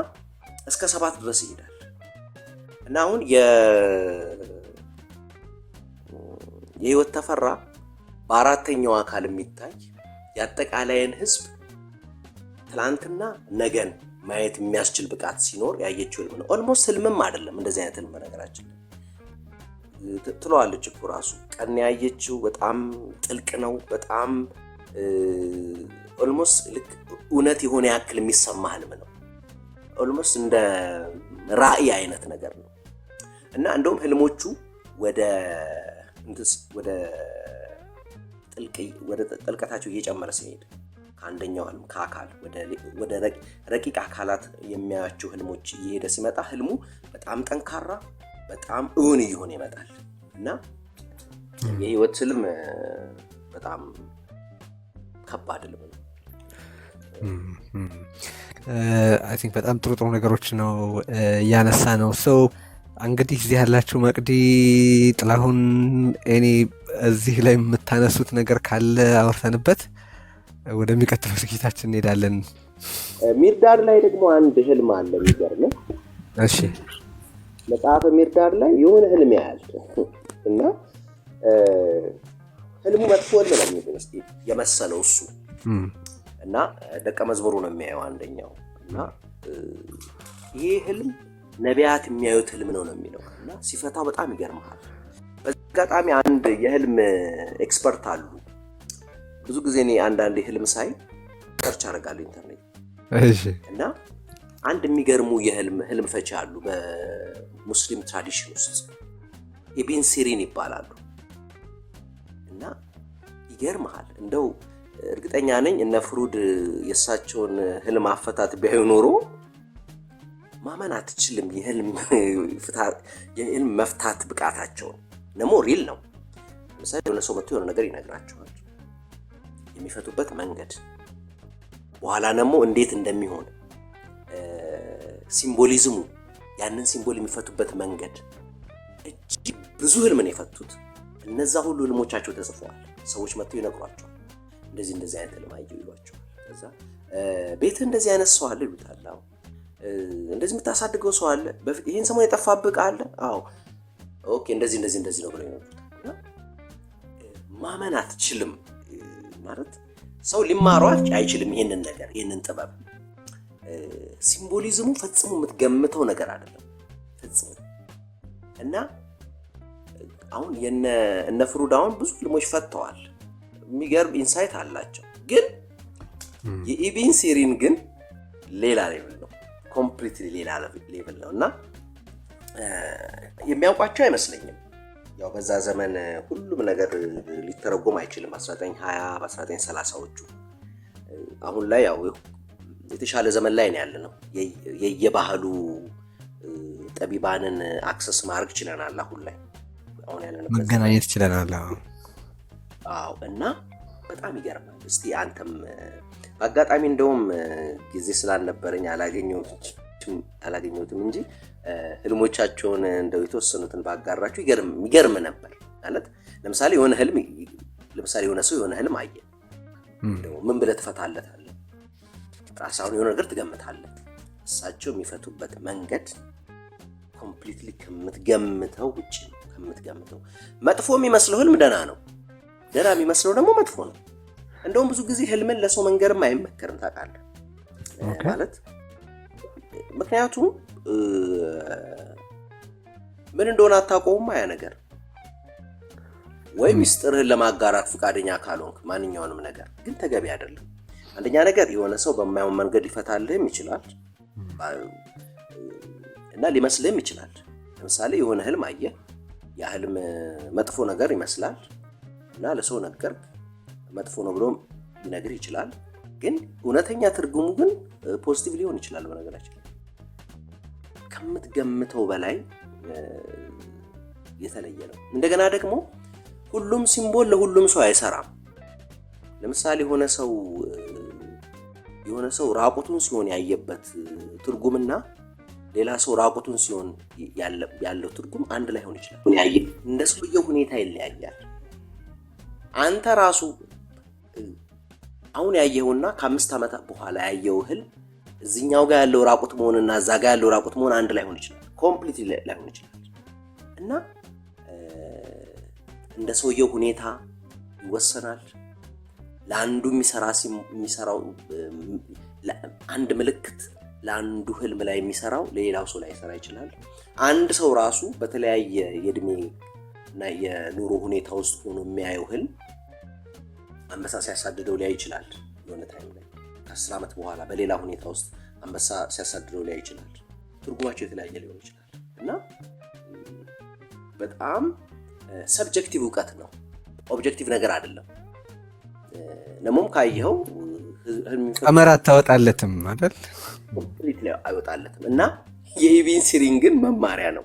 እስከ 7 ድረስ ይሄዳል እና አሁን የህይወት ተፈራ በ4ኛው አካል የሚታይ የአጠቃላይን ህዝብ ትላንትና ነገን ማየት የሚያስችል ብቃት ሲኖር ያየችው ህልም ነው። ኦልሞስት ህልምም አይደለም እንደዚህ አይነት ህልም ነገራችን ትለዋለች እኮ ራሱ ቀን ያየችው በጣም ጥልቅ ነው። በጣም ኦልሞስት ልክ እውነት የሆነ ያክል የሚሰማ ህልም ነው። ኦልሞስት እንደ ራእይ አይነት ነገር ነው እና እንደውም ህልሞቹ ወደ ጥልቀታቸው እየጨመረ ሲሄድ ከአንደኛው ህልም ከአካል ወደ ረቂቅ አካላት የሚያያቸው ህልሞች እየሄደ ሲመጣ ህልሙ በጣም ጠንካራ በጣም እውን እየሆነ ይመጣል እና የህይወት ህልም በጣም ከባድ ህልም ነው። አይ ቲንክ በጣም ጥሩ ነገሮች ነው ያነሳ ነው። ሰው እንግዲህ እዚህ ያላችሁ መቅዲ፣ ጥላሁን፣ እኔ እዚህ ላይ የምታነሱት ነገር ካለ አወርተንበት ወደሚቀጥለው ዝግጅታችን እንሄዳለን። ሚርዳድ ላይ ደግሞ አንድ ህልም አለ የሚገርም። እሺ መጽሐፈ ሚርዳድ ላይ የሆነ ህልም ያያል እና ህልሙ መጥፎ ህልም ነው የመሰለው እሱ እና ደቀ መዝሙሩ ነው የሚያየው አንደኛው እና ይሄ ህልም ነቢያት የሚያዩት ህልም ነው የሚለው እና ሲፈታው በጣም ይገርማል። በአጋጣሚ አንድ የህልም ኤክስፐርት አሉ። ብዙ ጊዜ እኔ አንዳንድ ህልም ሳይ ሰርች አደርጋለሁ ኢንተርኔት እና አንድ የሚገርሙ የህልም ፈቺ አሉ በሙስሊም ትራዲሽን ውስጥ ኢብን ሲሪን ይባላሉ እና ይገርማል። እንደው እርግጠኛ ነኝ እነ ፍሩድ የሳቸውን ህልም አፈታት ቢያዩ ኖሮ ማመን አትችልም የህልም መፍታት ብቃታቸውን ነሞ ሪል ነው። ለምሳሌ የሆነ ሰው መጥቶ የሆነ ነገር ይነግራቸዋል የሚፈቱበት መንገድ በኋላ ደግሞ እንዴት እንደሚሆን ሲምቦሊዝሙ ያንን ሲምቦል የሚፈቱበት መንገድ እጅግ ብዙ ህልም ነው የፈቱት። እነዛ ሁሉ ህልሞቻቸው ተጽፈዋል። ሰዎች መጥተው ይነግሯቸዋል እንደዚህ አይነት ህልም አየሁ ይሏቸዋል። ከዛ ቤት እንደዚህ አይነት ሰው አለ ይሉታል። አዎ እንደዚህ የምታሳድገው ሰው አለ፣ ይሄን ሰሞን የጠፋብህ አለ። አዎ ኦኬ እንደዚህ ነው ብለው ይነግሩታል። ማመን አትችልም ማለት ሰው ሊማረው አይችልም ይሄንን ነገር ይሄንን ጥበብ። ሲምቦሊዝሙ ፈጽሞ የምትገምተው ነገር አይደለም ፈጽሞ እና አሁን እነ ፍሩድ አሁን ብዙ ህልሞች ፈተዋል። የሚገርም ኢንሳይት አላቸው። ግን የኢብን ሲሪን ግን ሌላ ሌቭል ነው። ኮምፕሊትሊ ሌላ ሌቭል ነው እና የሚያውቋቸው አይመስለኝም። ያው በዛ ዘመን ሁሉም ነገር ሊተረጎም አይችልም። 1920 በ1930ዎቹ አሁን ላይ ያው የተሻለ ዘመን ላይ ነው ያለነው። የየባህሉ ጠቢባንን አክሰስ ማድረግ ችለናል። አሁን ላይ አሁን ያለንበት መገናኘት ችለናል። አዎ እና በጣም ይገርማል። እስቲ አንተም በአጋጣሚ እንደውም ጊዜ ስላልነበረኝ አላገኘሁትም እንጂ ህልሞቻቸውን እንደው የተወሰኑትን ባጋራችሁ ይገርም ነበር። ማለት ለምሳሌ የሆነ ሰው የሆነ ህልም አየ። እንደው ምን ብለህ ትፈታለታለህ? ራስህን የሆነ ነገር ትገምታለህ። እሳቸው የሚፈቱበት መንገድ ኮምፕሊትሊ ከምትገምተው ውጭ ነው። መጥፎ የሚመስለው ህልም ደህና ነው፣ ደህና የሚመስለው ደግሞ መጥፎ ነው። እንደውም ብዙ ጊዜ ህልምን ለሰው መንገርም አይመከርም ታውቃለህ። ማለት ምክንያቱም ምን እንደሆነ አታውቀውም ያ ነገር። ወይ ሚስጥርህን ለማጋራት ፈቃደኛ ካልሆንክ ማንኛውንም ነገር ግን ተገቢ አይደለም። አንደኛ ነገር የሆነ ሰው በማይሆን መንገድ ሊፈታልህም ይችላል እና ሊመስልህም ይችላል። ለምሳሌ የሆነ ህልም አየህ፣ ያ ህልም መጥፎ ነገር ይመስላል እና ለሰው ነገር መጥፎ ነው ብሎ ሊነግርህ ይችላል። ግን እውነተኛ ትርጉሙ ግን ፖዚቲቭ ሊሆን ይችላል። በነገራችን ከምትገምተው በላይ የተለየ ነው። እንደገና ደግሞ ሁሉም ሲምቦል ለሁሉም ሰው አይሰራም። ለምሳሌ የሆነ ሰው ራቁቱን ሲሆን ያየበት ትርጉምና ሌላ ሰው ራቁቱን ሲሆን ያለው ትርጉም አንድ ላይ ሆን ይችላል። እንደ ሰውየው ሁኔታ ይለያያል። አንተ ራሱ አሁን ያየውና ከ5 ዓመት በኋላ ያየው ህልም እዚህኛው ጋር ያለው ራቁት መሆንና እዛ ጋር ያለው ራቁት መሆን አንድ ላይ ሆን ይችላል። ኮምፕሊትሊ ላይ ሆን ይችላል እና እንደ ሰውየው ሁኔታ ይወሰናል። ለአንዱ የሚሰራው አንድ ምልክት ለአንዱ ህልም ላይ የሚሰራው ለሌላው ሰው ላይ ይሰራ ይችላል። አንድ ሰው ራሱ በተለያየ የእድሜ እና የኑሮ ሁኔታ ውስጥ ሆኖ የሚያየው ህልም አንበሳ ሲያሳድደው ሊያይ ይችላል። የሆነ ታይም ላይ ከ10 ዓመት በኋላ በሌላ ሁኔታ ውስጥ አንበሳ ሲያሳድደው ሊያይ ይችላል። ትርጉማቸው የተለያየ ሊሆን ይችላል እና በጣም ሰብጀክቲቭ እውቀት ነው፣ ኦብጀክቲቭ ነገር አይደለም። ለሞም ካየኸው ቀመር አታወጣለትም አይደል? ኮምፕሊትሊ አይወጣለትም እና የኢቢን ሲሪን ግን መማሪያ ነው።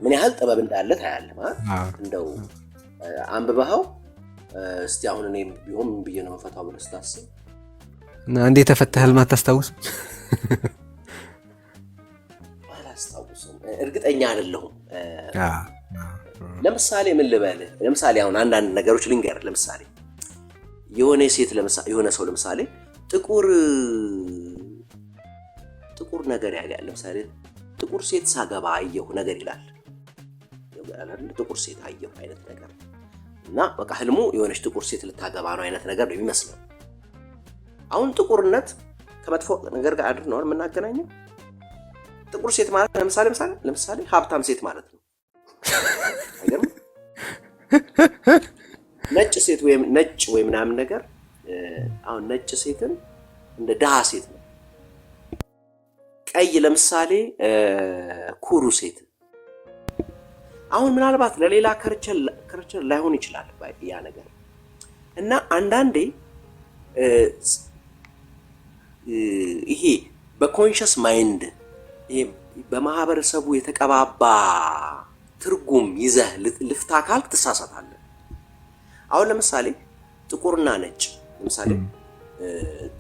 ምን ያህል ጥበብ እንዳለ ታያለህ። ማለት እንደው አንብበኸው እስቲ አሁን እኔ ቢሆን ምን ብዬ ነው መፈታው ብለህ ስታስብ እና እንዴት ተፈተህ ህልም አታስታውስም? አላስታውስም፣ እርግጠኛ አይደለሁም። ለምሳሌ ምን ልበልህ? ለምሳሌ አሁን አንዳንድ ነገሮች ልንገርህ። ለምሳሌ የሆነ ሰው ለምሳሌ ጥቁር ነገር ያያል። ለምሳሌ ጥቁር ሴት ሳገባ አየሁ ነገር ይላል። ጥቁር ሴት አየሁ አይነት ነገር እና በቃ ህልሙ የሆነች ጥቁር ሴት ልታገባ ነው አይነት ነገር ነው የሚመስለው። አሁን ጥቁርነት ከመጥፎ ነገር ጋር አድር ነው የምናገናኘው። ጥቁር ሴት ማለት ለምሳሌ ሀብታም ሴት ማለት ነው። አይገርም? ነጭ ወይ ምናምን ነገር አሁን ነጭ ሴትን እንደ ድሃ ሴት ነው። ቀይ ለምሳሌ ኩሩ ሴት። አሁን ምናልባት ለሌላ ከርቸር ላይሆን ይችላል ያ ነገር እና አንዳንዴ ይሄ በኮንሽስ ማይንድ በማህበረሰቡ የተቀባባ ትርጉም ይዘህ ልፍታ ካልክ ትሳሳታለህ። አሁን ለምሳሌ ጥቁርና ነጭ፣ ለምሳሌ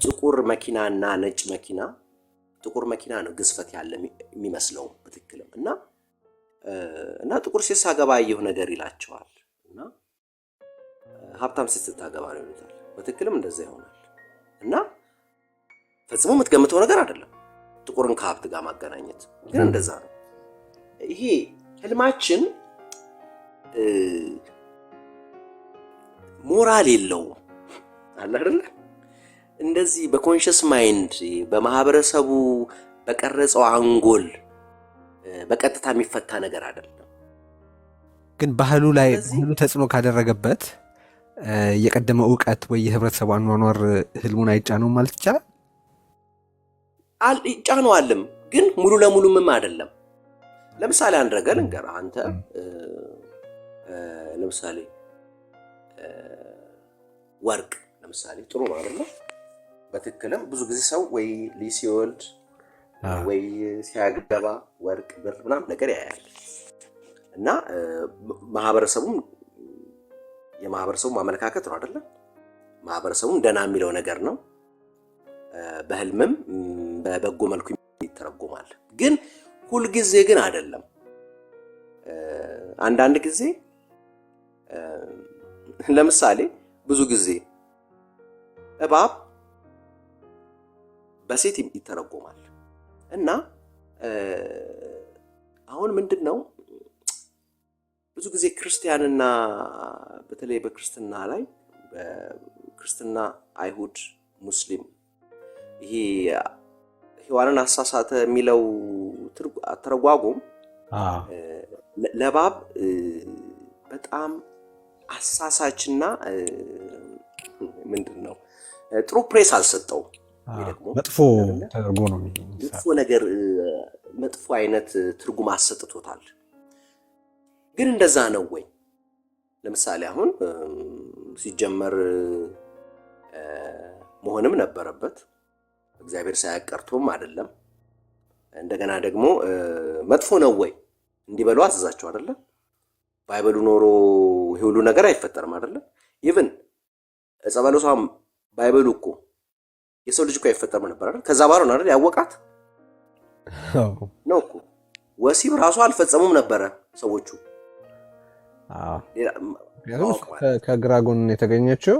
ጥቁር መኪናና ነጭ መኪና፣ ጥቁር መኪና ነው ግዝፈት ያለ የሚመስለው በትክክልም እና ጥቁር ሴት ሳገባ አየሁ ነገር ይላቸዋል እና ሀብታም ሴት ስታገባ ነው ይሉታል። በትክክልም እንደዛ ይሆናል እና ፈጽሞ የምትገምተው ነገር አይደለም ጥቁርን ከሀብት ጋር ማገናኘት፣ ግን እንደዛ ነው። ይሄ ህልማችን ሞራል የለውም አለ አይደል? እንደዚህ በኮንሽስ ማይንድ በማህበረሰቡ በቀረጸው አንጎል በቀጥታ የሚፈታ ነገር አይደለም። ግን ባህሉ ተጽዕኖ ካደረገበት የቀደመ እውቀት ወይ የህብረተሰቡ አኗኗር ህልሙን አይጫነውም ማለት ይቻላል። ይጫነዋልም፣ ግን ሙሉ ለሙሉም አይደለም። ለምሳሌ አንድ ነገር ልንገርህ። አንተ ለምሳሌ ወርቅ ለምሳሌ ጥሩ ነው አይደል? በትክክልም ብዙ ጊዜ ሰው ወይ ልጅ ሲወልድ ወይ ሲያገባ ወርቅ ብር ምናምን ነገር ያያል እና የማህበረሰቡም አመለካከት ነው አይደል? ማህበረሰቡም ደህና የሚለው ነገር ነው። በህልምም በበጎ መልኩ ይተረጎማል። ግን ሁልጊዜ ግን አይደለም። አንዳንድ ጊዜ ለምሳሌ ብዙ ጊዜ እባብ በሴት ይተረጎማል እና አሁን ምንድነው ብዙ ጊዜ ክርስቲያንና በተለይ በክርስትና ላይ በክርስትና አይሁድ፣ ሙስሊም ይሄ ሔዋንን አሳሳተ የሚለው አተረጓጎም ለእባብ በጣም አሳሳችና ምንድነው ጥሩ ፕሬስ አልሰጠው። መጥፎ ተደርጎ ነው መጥፎ ነገር መጥፎ አይነት ትርጉም አሰጥቶታል። ግን እንደዛ ነው ወይ? ለምሳሌ አሁን ሲጀመር መሆንም ነበረበት እግዚአብሔር ሳያቀርቶም አይደለም። እንደገና ደግሞ መጥፎ ነው ወይ እንዲበሉ አዘዛቸው አይደለም? ባይበሉ ኖሮ ይሄ ሁሉ ነገር አይፈጠርም አይደለም? ኢቭን ዕፀ በለሷም ባይበሉ እኮ የሰው ልጅ እኮ አይፈጠርም ነበር አይደል? ከዛ ባሮ ነው አይደል ያወቃት ነው እኮ ወሲብ ራሱ አልፈጸሙም ነበረ ሰዎቹ። ከግራ ጎን የተገኘችው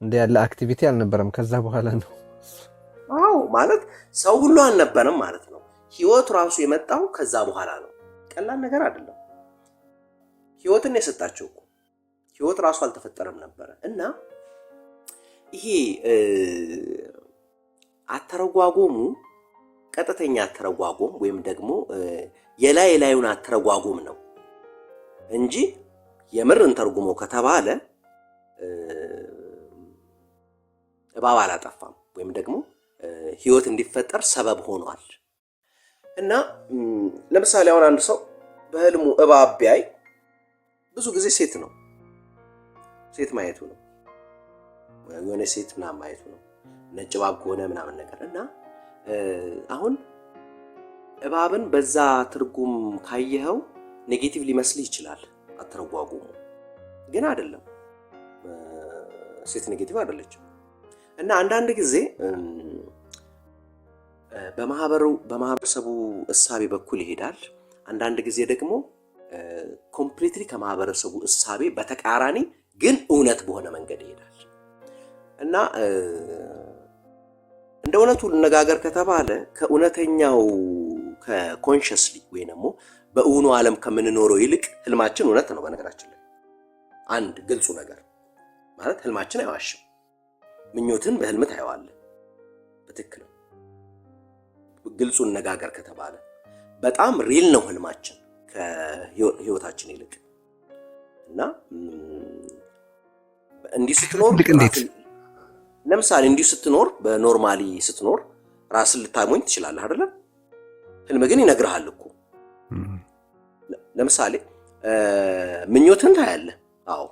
እንደ ያለ አክቲቪቲ አልነበረም። ከዛ በኋላ ነው ማለት ሰው ሁሉ አልነበረም ማለት ነው። ህይወት ራሱ የመጣው ከዛ በኋላ ነው። ቀላል ነገር አይደለም። ህይወትን የሰጣቸው እኮ ህይወት ራሱ አልተፈጠረም ነበረ እና ይሄ አተረጓጎሙ ቀጥተኛ አተረጓጎም ወይም ደግሞ የላዩን አተረጓጎም ነው እንጂ የምርን ተርጉሞ ከተባለ እባብ አላጠፋም ወይም ደግሞ ህይወት እንዲፈጠር ሰበብ ሆኗል። እና ለምሳሌ አሁን አንድ ሰው በህልሙ እባብ ቢያይ ብዙ ጊዜ ሴት ማየቱ ነው፣ የሆነ ሴት ምናምን ማየቱ ነው፣ ነጭ እባብ ከሆነ ምናምን ነገር እና አሁን እባብን በዛ ትርጉም ካየኸው ኔጌቲቭ ሊመስልህ ይችላል። አተረጓጉሙ ግን አይደለም፣ ሴት ኔጌቲቭ አይደለችም። እና አንዳንድ ጊዜ በማህበረሰቡ እሳቤ በኩል ይሄዳል። አንዳንድ ጊዜ ደግሞ ኮምፕሊትሊ ከማህበረሰቡ እሳቤ በተቃራኒ ግን እውነት በሆነ መንገድ ይሄዳል። እና እንደ እውነቱ ልነጋገር ከተባለ ከእውነተኛው ከኮንሽስሊ ወይ ደግሞ በእውኑ ዓለም ከምንኖረው ይልቅ ህልማችን እውነት ነው። በነገራችን ላይ አንድ ግልጹ ነገር ማለት ህልማችን አይዋሽም። ምኞትን በህልም ታየዋለህ። በትክክል ግልጹን ነጋገር ከተባለ በጣም ሪል ነው ህልማችን ከህይወታችን ይልቅ እና እንዲህ ስትኖር ለምሳሌ እንዲህ ስትኖር በኖርማሊ ስትኖር ራስን ልታሞኝ ትችላለህ አይደለም? ህልም ግን ይነግርሃል እኮ። ለምሳሌ ምኞትን ታያለህ። አዎ፣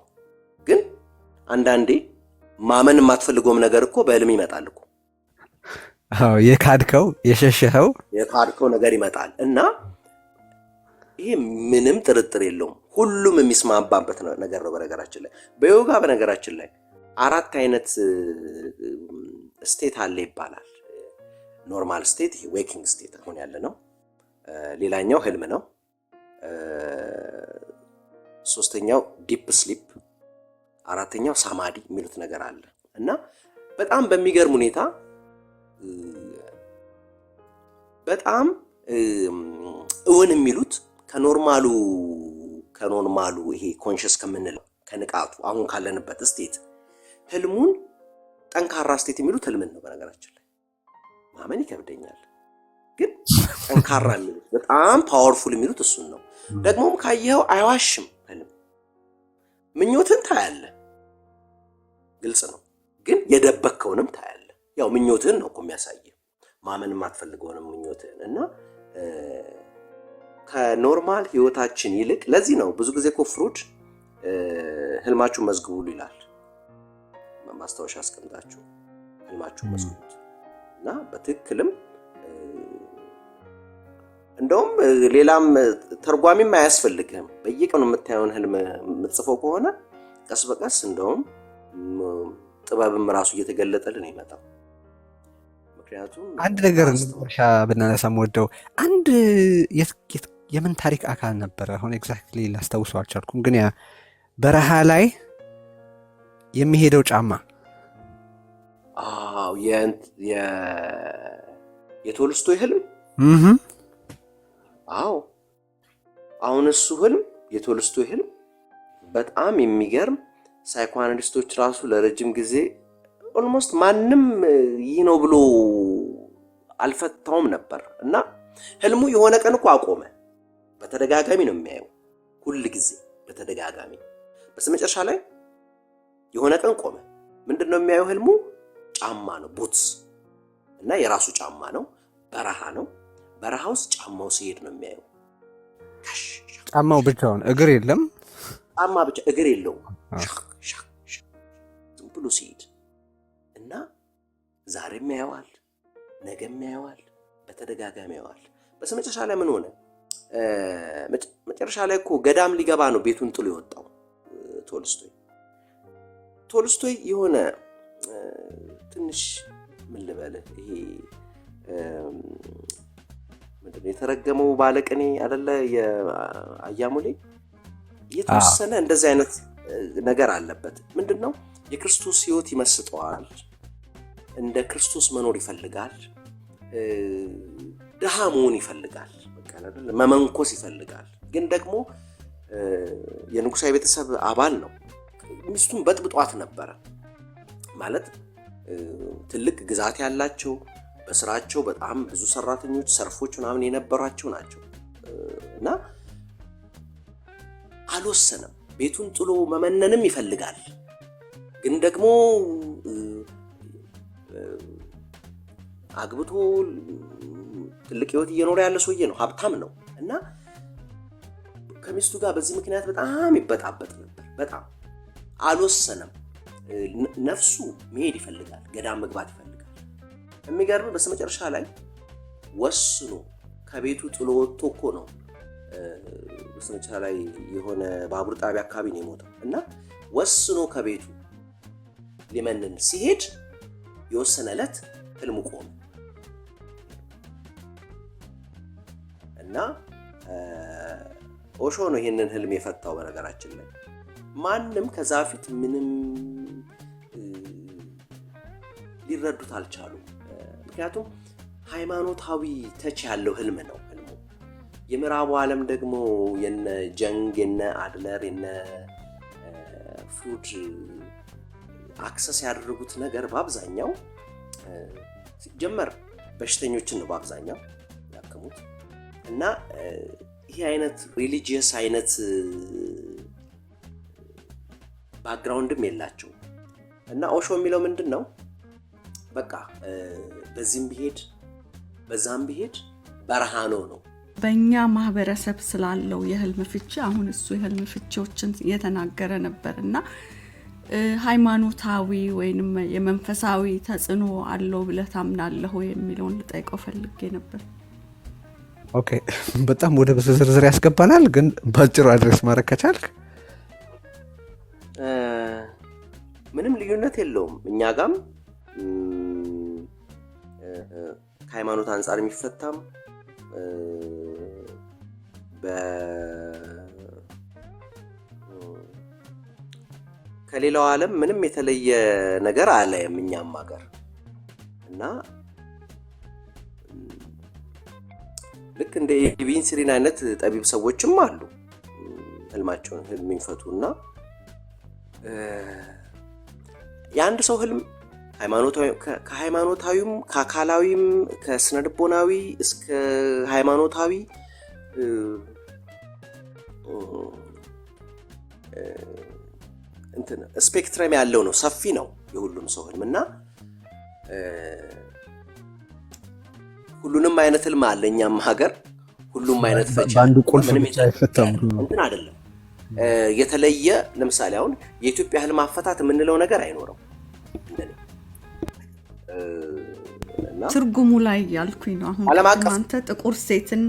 ግን አንዳንዴ ማመን የማትፈልገውም ነገር እኮ በህልም ይመጣል እኮ። አዎ፣ የካድከው ነገር ይመጣል እና ይሄ ምንም ጥርጥር የለውም። ሁሉም የሚስማማበት ነገር ነው። በነገራችን ላይ በዮጋ በነገራችን ላይ 4 አይነት ስቴት አለ ይባላል። ኖርማል ስቴት፣ ይሄ ዌኪንግ ስቴት አሁን ያለ ነው። ሌላኛው ህልም ነው። 3ኛው ዲፕ ስሊፕ፣ 4ኛው ሳማዲ የሚሉት ነገር አለ እና በጣም በሚገርም ሁኔታ በጣም እውን የሚሉት ከኖርማሉ ይሄ ኮንሽስ ከምንለው ከንቃቱ አሁን ካለንበት ስቴት ህልሙን ጠንካራ ስቴት የሚሉት ህልምን ነው። በነገራችን ላይ ማመን ይከብደኛል፣ ግን ጠንካራ የሚሉት በጣም ፓወርፉል የሚሉት እሱን ነው። ደግሞም ካየኸው አይዋሽም ህልም። ምኞትን ታያለህ፣ ግልጽ ነው፣ ግን የደበከውንም ታያለህ። ያው ምኞትን ነው እኮ የሚያሳየው። ማመን የማትፈልገውን ምኞትህን እና ከኖርማል ህይወታችን ይልቅ ለዚህ ነው ብዙ ጊዜ እኮ ፍሩድ ህልማችሁን መዝግቡ ይላል። ማስታወሻ አስቀምጣችሁ ህልማችሁን መዝግቡት እና በትክክልም እንደውም ሌላም ተርጓሚም አያስፈልግህም። በየቀኑ የምታየውን ህልም የምትጽፈው ከሆነ ቀስ በቀስ እንደውም ጥበብም ራሱ እየተገለጠልን ይመጣል። ምክንያቱም አንድ ነገር ብናነሳ ወደው አንድ የምን ታሪክ አካል ነበረ፣ አሁን ኤግዛክትሊ ላስታውሰው አልቻልኩም፣ ግን ያ በረሃ ላይ የሚሄደው ጫማ የቶልስቶይ ህልም አሁን እሱ ህልም የቶልስቶይ ህልም በጣም የሚገርም ሳይኮአናሊስቶች ራሱ ለረጅም ጊዜ ኦልሞስት ማንም ይህ ነው ብሎ አልፈታውም ነበር እና ህልሙ የሆነ ቀን እኮ አቆመ። በተደጋጋሚ ነው የሚያየው፣ ሁሉ ጊዜ በተደጋጋሚ። በመጨረሻ ላይ የሆነ ቀን ቆመ። ምንድነው የሚያየው? ህልሙ ጫማ ነው፣ ቡትስ እና የራሱ ጫማ ነው፣ በረሃ ነው። በረሃ ውስጥ ጫማው ሲሄድ ነው የሚያየው። ጫማው ብቻውን እግር የለም፣ ጫማ ብቻ እግር የለውም፣ ዝም ብሎ ሲሄድ እና ዛሬም ያየዋል፣ ነገም ያየዋል፣ በተደጋጋሚ ያየዋል። በመጨረሻ ላይ ምን ሆነ? መጨረሻ ላይ እኮ ገዳም ሊገባ ነው ቤቱን ጥሎ የወጣው ቶልስቶይ የሆነ ትንሽ ምን ልበልህ፣ ይሄ ምንድነው የተረገመው ባለቅኔ አይደለ የአያሙሌ የተወሰነ እንደዚህ አይነት ነገር አለበት። ምንድነው የክርስቶስ ህይወት ይመስጠዋል፣ እንደ ክርስቶስ መኖር ይፈልጋል፣ ድሃ መሆን ይፈልጋል፣ መመንኮስ ይፈልጋል። ግን ደግሞ የንጉሳዊ ቤተሰብ አባል ነው። ሚስቱን በጥብጧት ነበረ ማለት ትልቅ ግዛት ያላቸው በስራቸው በጣም ብዙ ሰራተኞች ሰርፎች ምናምን የነበራቸው ናቸው እና አልወሰነም። ቤቱን ጥሎ መመነንም ይፈልጋል። ግን ደግሞ አግብቶ ትልቅ ህይወት እየኖረ ያለ ሰውዬ ነው፣ ሀብታም ነው እና ከሚስቱ ጋር በዚህ ምክንያት በጣም ይበጣበጥ ነበር። በጣም አልወሰነም። ነፍሱ መሄድ ይፈልጋል፣ ገዳም መግባት ይፈልጋል። የሚገርም በመጨረሻ ላይ ወስኖ ከቤቱ ጥሎ ወጥቶ እኮ ነው በመጨረሻ ላይ የሆነ ባቡር ጣቢያ አካባቢ ነው የሞተው እና ወስኖ ከቤቱ ሊመንን ሲሄድ የወሰነ ዕለት ህልሙ ቆመ እና ኦሾ ነው ይሄንን ህልም የፈታው። በነገራችን ላይ ማንም ከዛ ፊት ምንም ሊረዱት አልቻሉም። ምክንያቱም ሃይማኖታዊ ተች ያለው ህልም ነው ህልሙ። የምዕራቡ ዓለም ደግሞ የነ ጀንግ የነ አድለር የነ ፍሩድ አክሰስ ያደረጉት ነገር በአብዛኛው ሲጀመር በሽተኞችን ነው በአብዛኛው ያከሙት እና ይሄ አይነት ሪሊጂየስ አይነት ባክግራውንድም የላቸው እና ኦሾ የሚለው ምንድነው በቃ በዚህም ቢሄድ በዛም ቢሄድ በረሃ ነው። በእኛ ማህበረሰብ ስላለው የህልም ፍቺ አሁን እሱ የህልም ፍቺዎችን የተናገረ ነበርና ሃይማኖታዊ ወይንም የመንፈሳዊ ተጽዕኖ አለው ብለህ ታምናለህ የሚለውን ልጠይቀው ፈልጌ ነበር። ኦኬ፣ በጣም ወደ ዝርዝር ያስገባናል፣ ግን ባጭሩ አድሬስ ማድረግ ከቻልክ ምንም ልዩነት የለውም። እኛ ጋም ከሃይማኖት አንጻር የሚፈታም ከሌላው ዓለም ምንም የተለየ ነገር አላየም እኛም ሀገር እና ልክ እንደ ኢብን ሲሪን አይነት ጠቢብ ሰዎችም አሉ ህልማቸውን ህልም የሚፈቱና የአንድ ሰው ህልም ከሃይማኖታዊም ከአካላዊም ከስነልቦናዊ እስከ ሃይማኖታዊ ስፔክትረም ያለው ነው። ሰፊ ነው የሁሉም ሰው ህልምና ሁሉንም አይነት ህልም አለ እኛም ሀገር ሁሉም አይነት ፈቻ በአንዱ ቁልፍ ብቻ አይፈታም እንትን አይደለም። የተለየ ለምሳሌ አሁን የኢትዮጵያ ህልም አፈታት የምንለው ነገር አይኖርም። ትርጉሙ ላይ ያልኩኝ ነው። አሁን አንተ ጥቁር ሴትን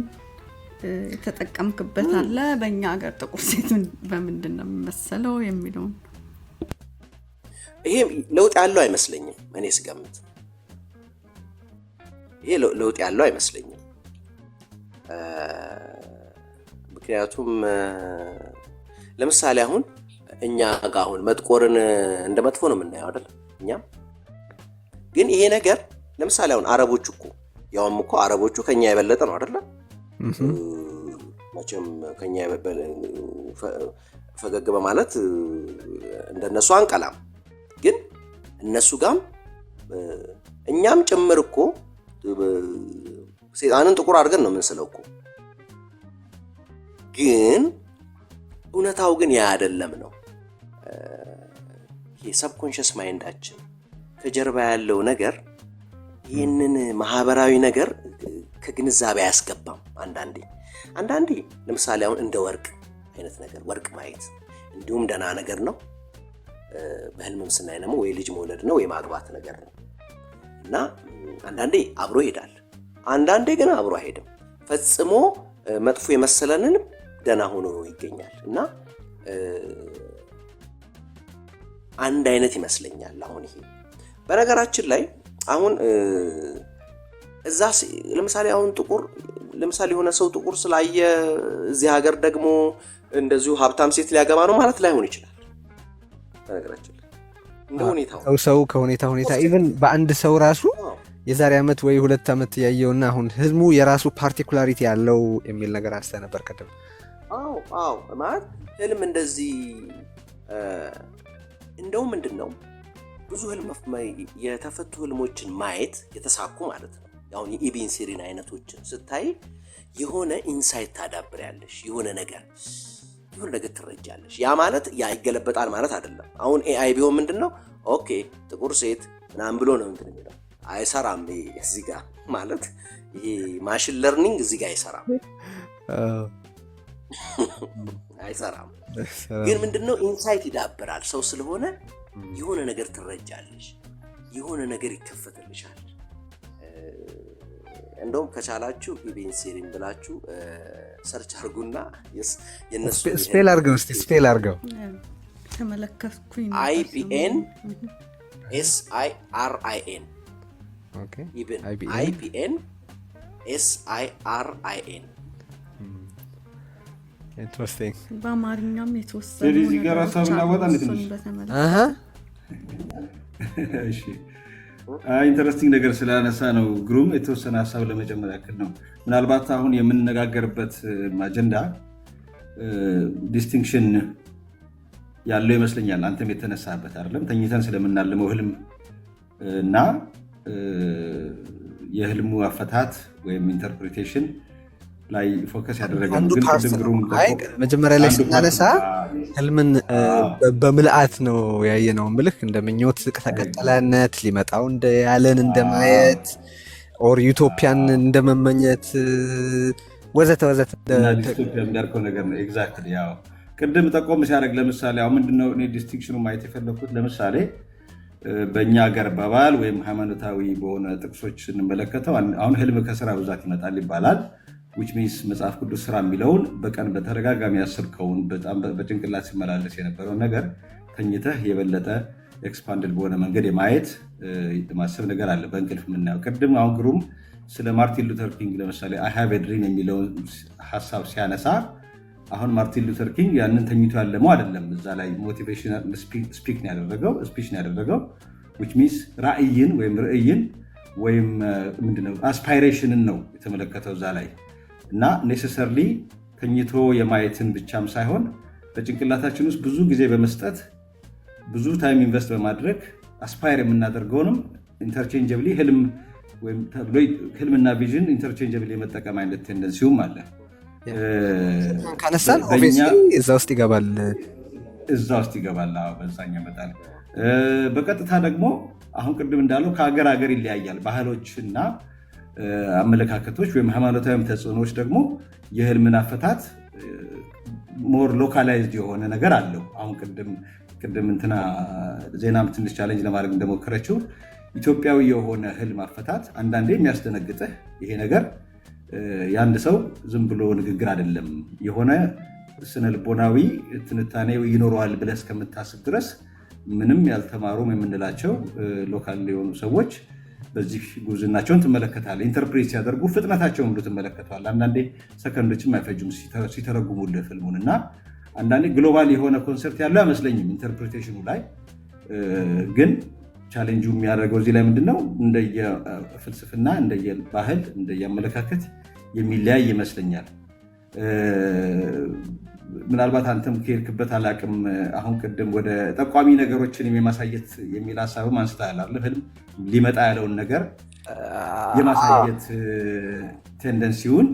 የተጠቀምክበት አለ። በእኛ ሀገር ጥቁር ሴትን በምንድን ነው የሚመሰለው የሚለውን ይሄ ለውጥ ያለው አይመስለኝም። እኔ ስገምት ይሄ ለውጥ ያለው አይመስለኝም። ምክንያቱም ለምሳሌ አሁን እኛ ጋር አሁን መጥቆርን እንደ መጥፎ ነው የምናየው አይደል? እኛም ግን ይሄ ነገር ለምሳሌ አሁን አረቦቹ እኮ ያውም እኮ አረቦቹ ከኛ የበለጠ ነው አይደል? መቼም ከኛ ፈገግ በማለት እንደነሱ አንቀላም። ግን እነሱ ጋም እኛም ጭምር እኮ ሰይጣንን ጥቁር አድርገን ነው የምንስለው እኮ። ግን እውነታው ግን ያ አይደለም ነው። ይሄ ሰብኮንሺየስ ማይንዳችን ከጀርባ ያለው ነገር ይህንን ማህበራዊ ነገር ከግንዛቤ አያስገባም። አንዳንዴ ለምሳሌ አሁን እንደ ወርቅ አይነት ነገር ወርቅ ማየት እንዲሁም ደህና ነገር ነው። በህልምም ስናይ ደግሞ ወይ ልጅ መውለድ ነው ወይ ማግባት ነገር ነው እና አንዳንዴ አብሮ ይሄዳል፣ አንዳንዴ ግን አብሮ አይሄድም። ፈጽሞ መጥፎ የመሰለንን ደህና ሆኖ ይገኛል እና አንድ አይነት ይመስለኛል። አሁን ይሄ በነገራችን ላይ አሁን እዛ ለምሳሌ አሁን ጥቁር ለምሳሌ የሆነ ሰው ጥቁር ስላየ እዚህ ሀገር ደግሞ እንደዚሁ ሀብታም ሴት ሊያገባ ነው ማለት ላይሆን ይችላል። በነገራችን ላይ እንደ ሁኔታው ሰው ከሁኔታ ኢቭን በአንድ ሰው ራሱ የዛሬ ዓመት ወይ 2 ዓመት ያየውና አሁን ህልሙ የራሱ ፓርቲኩላሪቲ ያለው የሚል ነገር አንስተ ነበር ቀደም። አዎ ማለት ህልም እንደዚህ እንደው ምንድነው ብዙ ህልም የተፈቱ ህልሞችን ማየት የተሳኩ ማለት ነው። አሁን የኢብን ሲሪን አይነቶችን ስታይ የሆነ ኢንሳይት ታዳብሪያለሽ፣ የሆነ ነገር ትረጃለሽ። ያ ማለት ያ ይገለበጣል ማለት አይደለም። አሁን ኤአይ ቢሆን ምንድነው ኦኬ ጥቁር ሴት ምናምን ብሎ ነው እንትን የሚለው አይሰራም። እዚህ ጋር ማለት ይሄ ማሽን ለርኒንግ እዚህ ጋር አይሰራም። አይሰራም። ግን ምንድነው ኢንሳይት ይዳብራል። ሰው ስለሆነ የሆነ ነገር ትረጃለሽ፣ የሆነ ነገር ይከፈትልሻል። እንደውም ከቻላችሁ ኢብን ሲሪን ብላችሁ ሰርች አድርጉና የነሱ ስፔል አድርገው ተመለከትኩኝ። ኦኬ IBN SIRIN ኢብን IBN SIRIN ኢንትረስቲንግ። በአማርኛም የተወሰነ ስለዚህ ጋር ሀሳብና ወጣ እንድትነሽ እሺ ኢንተረስቲንግ ነገር ስላነሳ ነው ግሩም የተወሰነ ሀሳብ ለመጨመር ያክል ነው። ምናልባት አሁን የምንነጋገርበት አጀንዳ ዲስቲንክሽን ያለው ይመስለኛል። አንተም የተነሳበት አይደለም ተኝተን ስለምናልመው ህልም እና የህልሙ አፈታት ወይም ኢንተርፕሪቴሽን ላይ ፎከስ ያደረገ ነው። ግን ግሩም መጀመሪያ ላይ ስናነሳ ህልምን በምልአት ነው ያየነው። ምልክ እንደ ምኞት ተቀጠለነት ሊመጣው እንደ ያለን እንደማየት ኦር ዩቶፒያን እንደመመኘት ወዘተ ዲስቶፒያ እንዳልከው ነገር ነው። ኤግዛክትሊ ያው ቅድም ጠቆም ሲያደርግ ለምሳሌ አሁን ምንድነው እኔ ዲስቲንክሽኑ ማየት የፈለኩት ለምሳሌ በእኛ ሀገር ባባል ወይም ሃይማኖታዊ በሆነ ጥቅሶች ስንመለከተው አሁን ህልም ከስራ ብዛት ይመጣል ይባላል። which means መጽሐፍ ቅዱስ ስራ የሚለውን በቀን በተደጋጋሚ ያሰብከውን በጣም በጭንቅላት ሲመላለስ የነበረውን ነገር ተኝተህ የበለጠ ኤክስፓንድድ በሆነ መንገድ የማየት ማሰብ ነገር አለ በእንቅልፍ የምናየው። ቅድም አሁን ግሩም ስለ ማርቲን ሉተር ኪንግ ለምሳሌ I have a dream የሚለውን ሀሳብ ሲያነሳ አሁን ማርቲን ሉተር ኪንግ ያንን ተኝቶ ያለመው አይደለም። እዛ ላይ ሞቲቬሽናል ስፒች ነው ያደረገው which means ራእይን ወይም ርዕይን ወይም ምንድነው አስፓይሬሽንን ነው የተመለከተው እዛ ላይ እና ኔሴሰርሊ ተኝቶ የማየትን ብቻም ሳይሆን በጭንቅላታችን ውስጥ ብዙ ጊዜ በመስጠት ብዙ ታይም ኢንቨስት በማድረግ አስፓየር የምናደርገውንም ኢንተርቼንጀብሊ ህልምና ቪዥን ኢንተርቼንጀብሊ የመጠቀም አይነት ቴንደንሲውም አለ። ካነሳን ኦብቪየስሊ እዛ ውስጥ ይገባል። በዛኛ ይመጣል። በቀጥታ ደግሞ አሁን ቅድም እንዳለው ከሀገር ሀገር ይለያያል ባህሎችና አመለካከቶች ወይም ሃይማኖታዊም ተጽዕኖዎች ደግሞ የህልምን አፈታት ሞር ሎካላይዝድ የሆነ ነገር አለው። አሁን ቅድም እንትና ዜናም ትንሽ ቻሌንጅ ለማድረግ እንደሞከረችው ኢትዮጵያዊ የሆነ ህልም አፈታት አንዳንዴ የሚያስደነግጥህ ይሄ ነገር የአንድ ሰው ዝም ብሎ ንግግር አይደለም፣ የሆነ ስነ ልቦናዊ ትንታኔ ይኖረዋል ብለህ እስከምታስብ ድረስ ምንም ያልተማሩም የምንላቸው ሎካል የሆኑ ሰዎች በዚህ ጉብዝናቸውን ትመለከታለህ። ኢንተርፕሬት ሲያደርጉ ፍጥነታቸውን ሁሉ ትመለከተዋል። አንዳንዴ ሰከንዶችም አይፈጁም ሲተረጉሙልህ ፊልሙን እና አንዳንዴ ግሎባል የሆነ ኮንሰፕት ያለው አይመስለኝም ኢንተርፕሬቴሽኑ ላይ። ግን ቻሌንጁ የሚያደርገው እዚህ ላይ ምንድነው እንደየፍልስፍና፣ እንደየባህል፣ እንደየአመለካከት የሚለያይ ይመስለኛል። ምናልባት አንተም ከሄድክበት አላቅም። አሁን ቅድም ወደ ጠቋሚ ነገሮችን የማሳየት የሚል ሀሳብም አንስተሃል አይደል? ህልም ሊመጣ ያለውን ነገር የማሳየት ቴንደንሲውን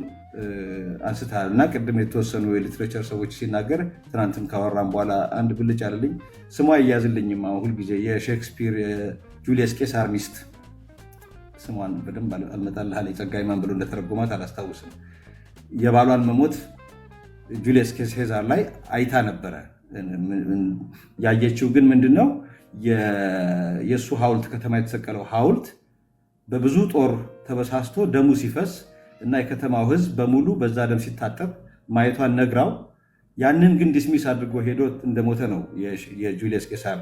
አንስተሃል እና ቅድም የተወሰኑ የሊትሬቸር ሰዎች ሲናገር ትናንትም ካወራም በኋላ አንድ ብልጭ አለልኝ። ስሟ እያዝልኝም አሁን ሁልጊዜ የሼክስፒር ጁሊየስ ቄሳር ሚስት ስሟን በደንብ አልመጣልህ አለኝ። ጸጋዬ ማን ብሎ እንደተረጎማት አላስታውስም። የባሏን መሞት ጁሊየስ ቄሳር ላይ አይታ ነበረ። ያየችው ግን ምንድነው የእሱ ሐውልት ከተማ የተሰቀለው ሐውልት በብዙ ጦር ተበሳስቶ ደሙ ሲፈስ እና የከተማው ህዝብ በሙሉ በዛ ደም ሲታጠብ ማየቷን ነግራው ያንን ግን ዲስሚስ አድርጎ ሄዶ እንደሞተ ነው የጁሊየስ ቄሳር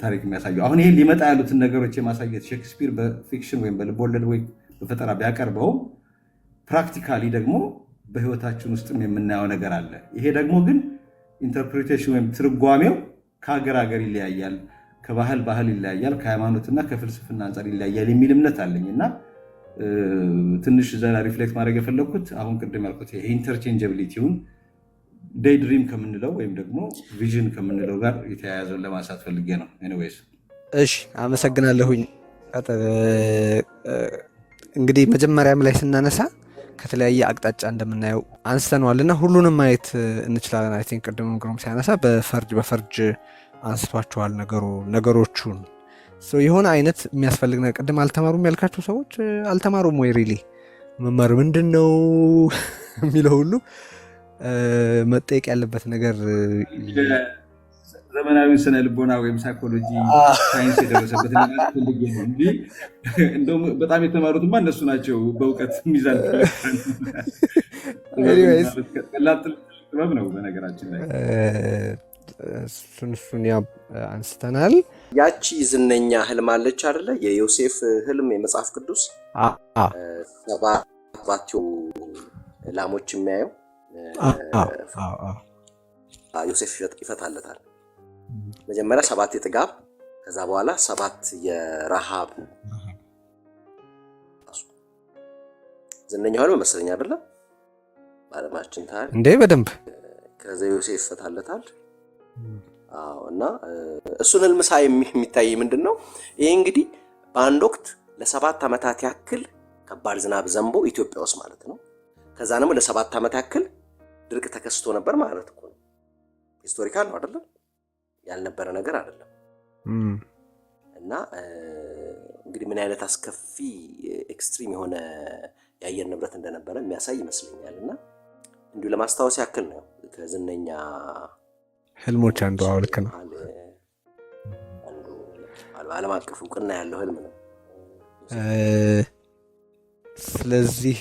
ታሪክ የሚያሳየው። አሁን ይሄ ሊመጣ ያሉትን ነገሮች የማሳየት ሼክስፒር በፊክሽን ወይም በልቦለድ ወይ በፈጠራ ቢያቀርበውም ፕራክቲካሊ ደግሞ በህይወታችን ውስጥም የምናየው ነገር አለ። ይሄ ደግሞ ግን ኢንተርፕሪቴሽን ወይም ትርጓሜው ከሀገር ሀገር ይለያያል፣ ከባህል ባህል ይለያያል፣ ከሃይማኖትና ከፍልስፍና አንጻር ይለያያል የሚል እምነት አለኝ እና ትንሽ ዘና ሪፍሌክት ማድረግ የፈለግኩት አሁን ቅድም ያልኩት ይሄ ኢንተርቼንጀብሊቲውን ዴይ ድሪም ከምንለው ወይም ደግሞ ቪዥን ከምንለው ጋር የተያያዘውን ለማንሳት ፈልጌ ነው። ኤኒዌይስ እሺ፣ አመሰግናለሁኝ። እንግዲህ መጀመሪያም ላይ ስናነሳ ከተለያየ አቅጣጫ እንደምናየው አንስተነዋልና ሁሉንም ማየት እንችላለን። አይ ቲንክ ቅድም ግሩም ሲያነሳ በፈርጅ አንስቷቸዋል ነገሮቹን። የሆነ አይነት የሚያስፈልግ ነገር ቅድም አልተማሩም ያልካቸው ሰዎች አልተማሩም ወይ ሪሊ መማር ምንድን ነው የሚለው ሁሉ መጠየቅ ያለበት ነገር ዘመናዊ ስነ ልቦና ወይም ሳይኮሎጂ ሳይንስ የደረሰበት እንደውም በጣም የተማሩትማ እነሱ ናቸው። በእውቀት ሚዛን ጥበብ ነው በነገራችን ላይ። እሱን አንስተናል። ያቺ ዝነኛ ህልም አለች አይደለ? የዮሴፍ ህልም የመጽሐፍ ቅዱስ ሰባት ላሞች የሚያየው ዮሴፍ ይፈታለታል። መጀመሪያ 7 የጥጋብ ከዛ በኋላ 7 የረሃብ ዝነኛ ህልም መሰለኝ አይደለ? ባለማችን ታሪክ እንዴ በደንብ ከዛ ዮሴፍ ይፈታለታል። እና እሱን ህልም ሳይ የሚታይ ምንድነው? ይሄ እንግዲህ በአንድ ወቅት ለ7 ዓመታት ያክል ከባድ ዝናብ ዘንቦ ኢትዮጵያ ውስጥ ማለት ነው። ከዛ ደግሞ ለ7 ዓመት ያክል ድርቅ ተከስቶ ነበር ማለት እኮ ነው። ሂስቶሪካል ነው አይደለም? ያልነበረ ነገር አይደለም። እና እንግዲህ ምን አይነት አስከፊ ኤክስትሪም የሆነ የአየር ንብረት እንደነበረ የሚያሳይ ይመስለኛል። እና እንዲሁ ለማስታወስ ያክል ነው ከዝነኛ ህልሞች አንዱ ልክ ነው። አንዱ ዓለም አቀፍ እውቅና ያለው ህልም ነው። ስለዚህ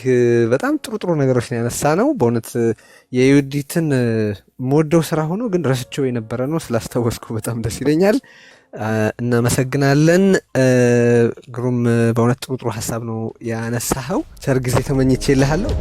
በጣም ጥሩ ነገሮች ነው ያነሳ ነው። በእውነት የዩዲትን ሞደው ስራ ሆኖ ግን ረስቸው የነበረ ነው። ስላስታወስኩ በጣም ደስ ይለኛል። እናመሰግናለን ግሩም። በእውነት ጥሩ ሀሳብ ነው ያነሳኸው። ቸር ጊዜ ተመኝቼልሃለሁ።